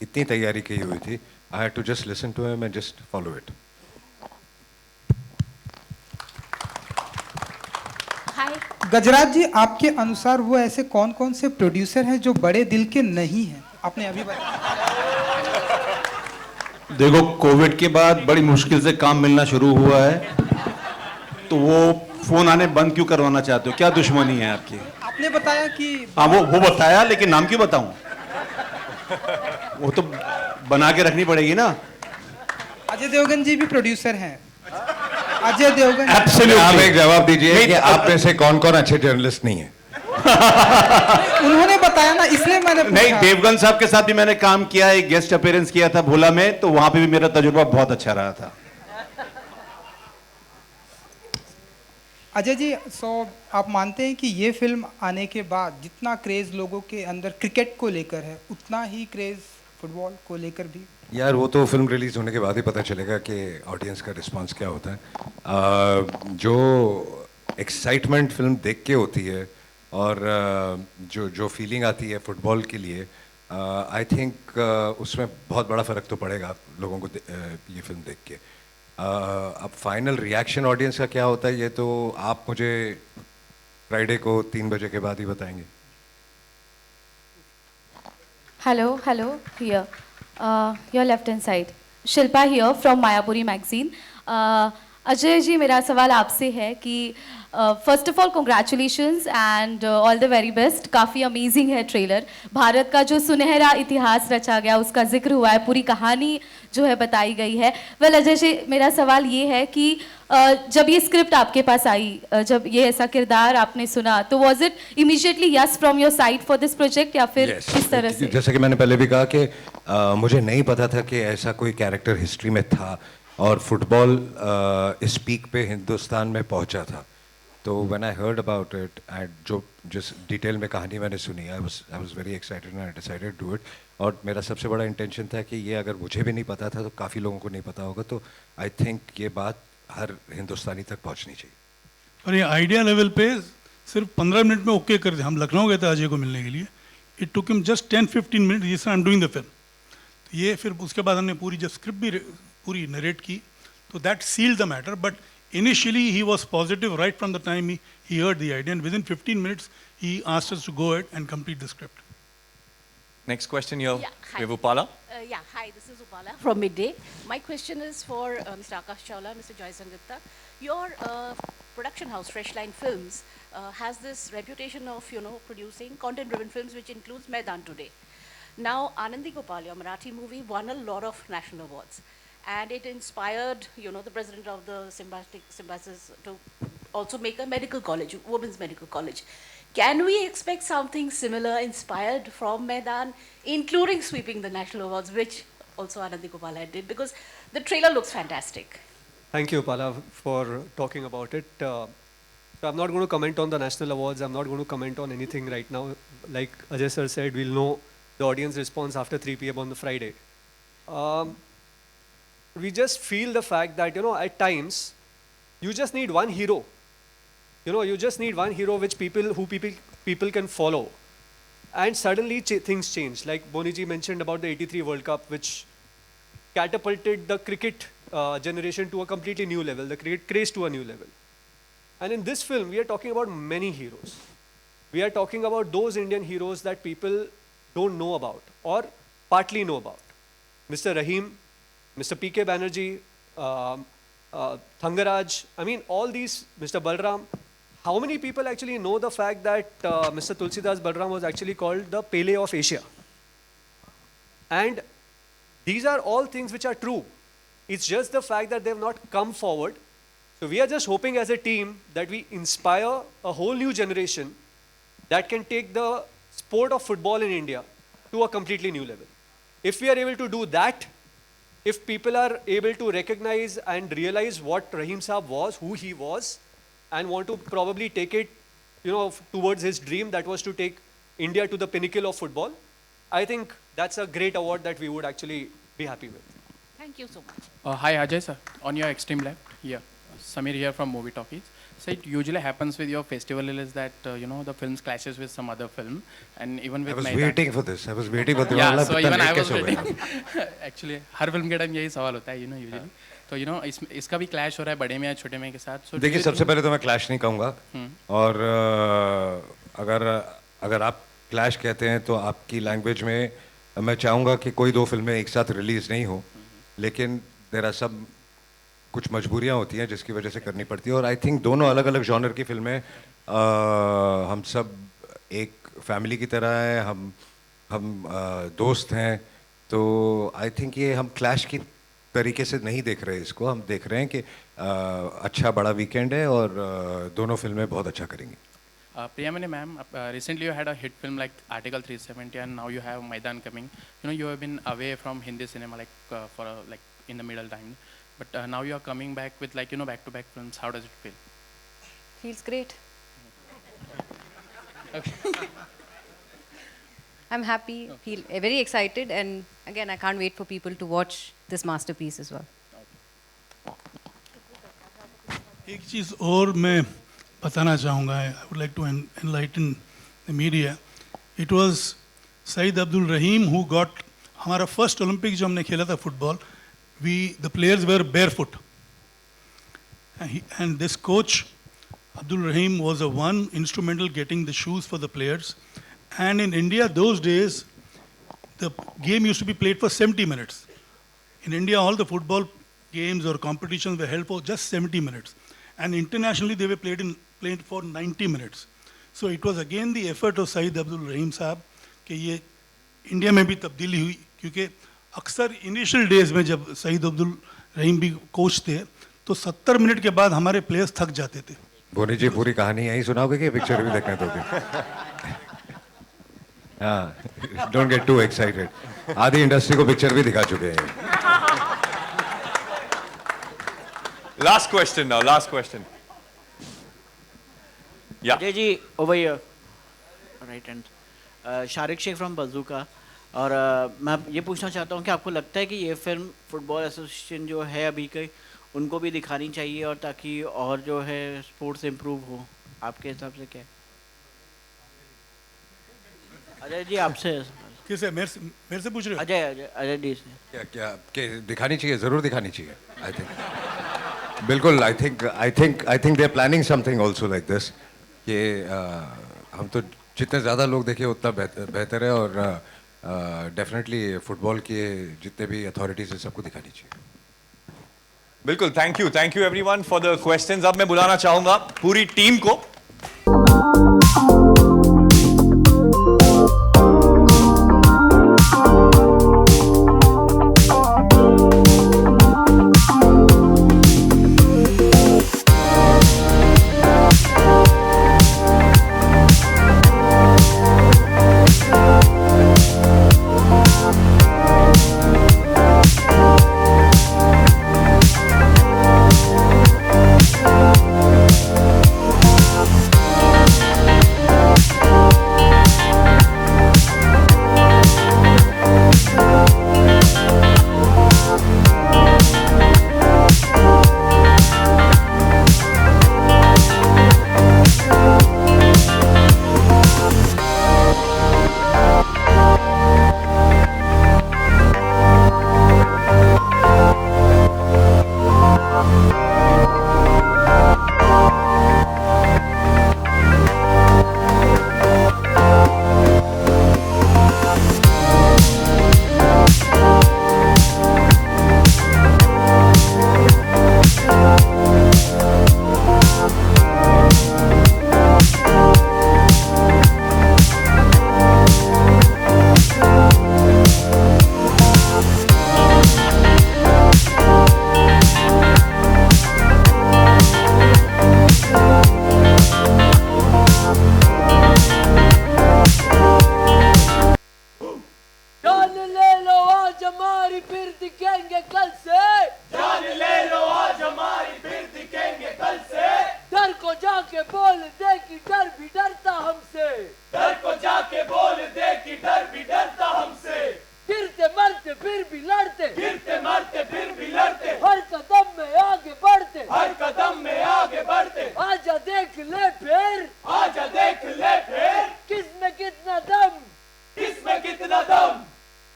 इतनी तैयारी की हुई थी, I had to just listen to him and just follow it. Hi. Gajraj ji, आपके अनुसार वो ऐसे कौन कौन से प्रोड्यूसर हैं जो बड़े दिल के नहीं हैं? आपने अभी बताया। देखो, कोविड के बाद बड़ी मुश्किल से काम मिलना शुरू हुआ है, तो वो फोन आने बंद क्यों करवाना चाहते हो? क्या दुश्मनी है आपकी? आपने बताया कि हाँ, वो बताया, लेकिन नाम क्यों बताऊं? वो तो बना के रखनी पड़ेगी ना। अजय देवगन जी भी प्रोड्यूसर हैं। अजय देवगन, आप एक जवाब दीजिए कि आप में से कौन कौन अच्छे जर्नलिस्ट नहीं है? उन्होंने बताया ना, इसलिए मैंने पूछा। नहीं, देवगन साहब के साथ भी मैंने काम किया, एक गेस्ट अपीयरेंस किया था भोला में, तो वहां पे भी मेरा तजुर्बा बहुत अच्छा रहा था। अजय जी, आप मानते हैं कि ये फिल्म आने के बाद जितना क्रेज लोगों के अंदर क्रिकेट को लेकर है, उतना ही क्रेज फुटबॉल को लेकर भी? यार, वो तो फिल्म रिलीज होने के बाद ही पता चलेगा कि ऑडियंस का रिस्पांस क्या होता है। जो एक्साइटमेंट फिल्म देख के होती है और जो फीलिंग आती है फुटबॉल के लिए, आई थिंक उसमें बहुत बड़ा फ़र्क तो पड़ेगा लोगों को ये फिल्म देख के। अब फाइनल रिएक्शन ऑडियंस का क्या होता है, ये तो आप मुझे फ्राइडे को 3 बजे के बाद ही बताएंगे। Hello, here. Your left hand side. Shilpa here from Mayapuri magazine. Ajay ji, मेरा सवाल आपसे है कि first of all congratulations and all the very best. काफ़ी अमेजिंग है ट्रेलर। भारत का जो सुनहरा इतिहास रचा गया उसका जिक्र हुआ है, पूरी कहानी जो है बताई गई है। वेल अजय जी, मेरा सवाल ये है कि जब ये स्क्रिप्ट आपके पास आई, जब ये ऐसा किरदार आपने सुना, तो was it immediately yes from your side for this project, या फिर किस तरह से? जैसा कि मैंने पहले भी कहा कि मुझे नहीं पता था कि ऐसा कोई कैरेक्टर हिस्ट्री में था और फुटबॉल इस पीक पे हिंदुस्तान में पहुंचा था। तो when I heard about it and जिस डिटेल में कहानी मैंने सुनी, I was very excited and I decided to do it. और मेरा सबसे बड़ा इंटेंशन था कि ये अगर मुझे भी नहीं पता था तो काफ़ी लोगों को नहीं पता होगा, तो आई थिंक ये बात हर हिंदुस्तानी तक पहुंचनी चाहिए। और ये आइडिया लेवल पे सिर्फ 15 मिनट में ओके कर दिया। हम लखनऊ गए थे अजय को मिलने के लिए, it took him just 10-15 minute, जिस I am doing the film. तो ये फिर उसके बाद हमने पूरी जब स्क्रिप्ट भी पूरी नरेट की, तो that sealed the matter. But initially he was positive right from the time he heard the idea, and within 15 minutes he asked us to go ahead and complete the script. Next question here, hi. we have Upala. Hi, this is Upala from Midday. My question is for Mr. Akash Chawla, Mr. Joy Sangupta. Your production house, Freshline Films, has this reputation of, producing content-driven films, which includes Maidan today. Now, Anandi Gopal, your Marathi movie, won a lot of national awards. And it inspired, the president of the Symbiosis to also make a medical college, women's medical college. Can we expect something similar inspired from Maidan, including sweeping the national awards, which also Anandi Gopal did? Because the trailer looks fantastic. Thank you, Pala, for talking about it. So I'm not going to comment on the national awards. I'm not going to comment on anything right now. Like Ajay sir said, we'll know the audience response after 3 p.m. on the Friday. We just feel the fact that, at times, you just need one hero. You just need one hero which people can follow. And suddenly things change. Like Boniji mentioned about the 83 World Cup, which catapulted the cricket generation to a completely new level, the cricket craze to a new level. And in this film, we are talking about many heroes. We are talking about those Indian heroes that people don't know about or partly know about. Mr. Rahim, Mr. P.K. Banerjee, Thangaraj, I mean all these, Mr. Balram. How many people actually know the fact that Mr. Tulsidas Balram was actually called the Pele of Asia? And these are all things which are true. It's just the fact that they have not come forward. So we are just hoping as a team that we inspire a whole new generation that can take the sport of football in India to a completely new level. If we are able to do that, if people are able to recognize and realize what Rahim Saab was, who he was, and want to probably take it, towards his dream that was to take India to the pinnacle of football, I think that's a great award that we would actually be happy with. Thank you so much. Hi Ajay sir, on your extreme left, here, Samir here from Movie Talkies. So it usually happens with your festival is that, the films clashes with some other film, and even with I was Maidan. waiting for this. I was waiting for the Yeah, so even I was waiting. Actually, her film के time यही सवाल होता है, usually. तो इसका भी clash हो रहा है बड़े में या छोटे में के साथ. So देखिए सबसे पहले तो मैं clash नहीं कहूँगा, और अगर आप clash कहते हैं तो आपकी language में मैं चाहूँगा कि कोई दो फिल्में एक साथ release नहीं हो, लेकिन there are some कुछ मजबूरियाँ होती हैं जिसकी वजह से करनी पड़ती है, और आई थिंक दोनों अलग अलग जॉनर की फिल्में, हम सब एक फैमिली की तरह हैं, हम दोस्त हैं, तो आई थिंक ये हम क्लैश की तरीके से नहीं देख रहे इसको, हम देख रहे हैं कि अच्छा बड़ा वीकेंड है और दोनों फिल्में बहुत अच्छा करेंगी. Priyamani ma'am, recently you had a hit film like Article 370, and now you have Maidan coming. You have been away from Hindi cinema for in the middle time. But now you are coming back with back-to-back films. How does it feel? Feels great. Okay. I'm happy, feel very excited, and again, I can't wait for people to watch this masterpiece as well. एक चीज़ और मैं बताना चाहूँगा. I would like to enlighten the media. It was Saeed Abdul Rahim who got हमारा first Olympic जो हमने खेला था football. The players were barefoot, and this coach Abdul Rahim was the one instrumental getting the shoes for the players. And in India those days the game used to be played for 70 minutes. In India all the football games or competitions were held for just 70 minutes, and internationally they were played for 90 minutes. So it was again the effort of Saeed Abdul Rahim साहब कि ये India में भी तब्दीली हुई, क्योंकि अक्सर initial days में जब सईद अब्दुल रहीम भी कोच थे तो 70 मिनट के बाद हमारे प्लेयर्स थक जाते थे. बोनी जी पूरी कहानी यही सुनाओगे कि पिक्चर भी देखने दोगे? हाँ, डोंट गेट टू एक्साइटेड. आधी इंडस्ट्री को पिक्चर भी दिखा चुके हैं. Last question now, last question. Yeah. Ajay ji, over here. Right hand. Sharik Sheikh from Bazooka. और मैं ये पूछना चाहता हूँ कि आपको लगता है कि ये फिल्म फुटबॉल एसोसिएशन जो है अभी के उनको भी दिखानी चाहिए और ताकि और जो है स्पोर्ट्स इम्प्रूव हो? आपके हिसाब से क्या है? अजय जी आपसे किसे मेरे से पूछ रहे हो? अजय जी से। क्या क्या के दिखानी चाहिए, जरूर दिखानी चाहिए आई थिंक। बिल्कुल I think they are planning something also like this कि हम तो जितने ज़्यादा लोग देखें उतना बेहतर है, और डेफिनेटली फुटबॉल के जितने भी अथॉरिटीज़ है सबको दिखानी चाहिए। बिल्कुल, thank you everyone for the questions. अब मैं बुलाना चाहूंगा पूरी टीम को।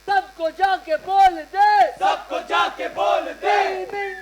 सबको जाके बोल दे, सबको जाके बोल दे, टीम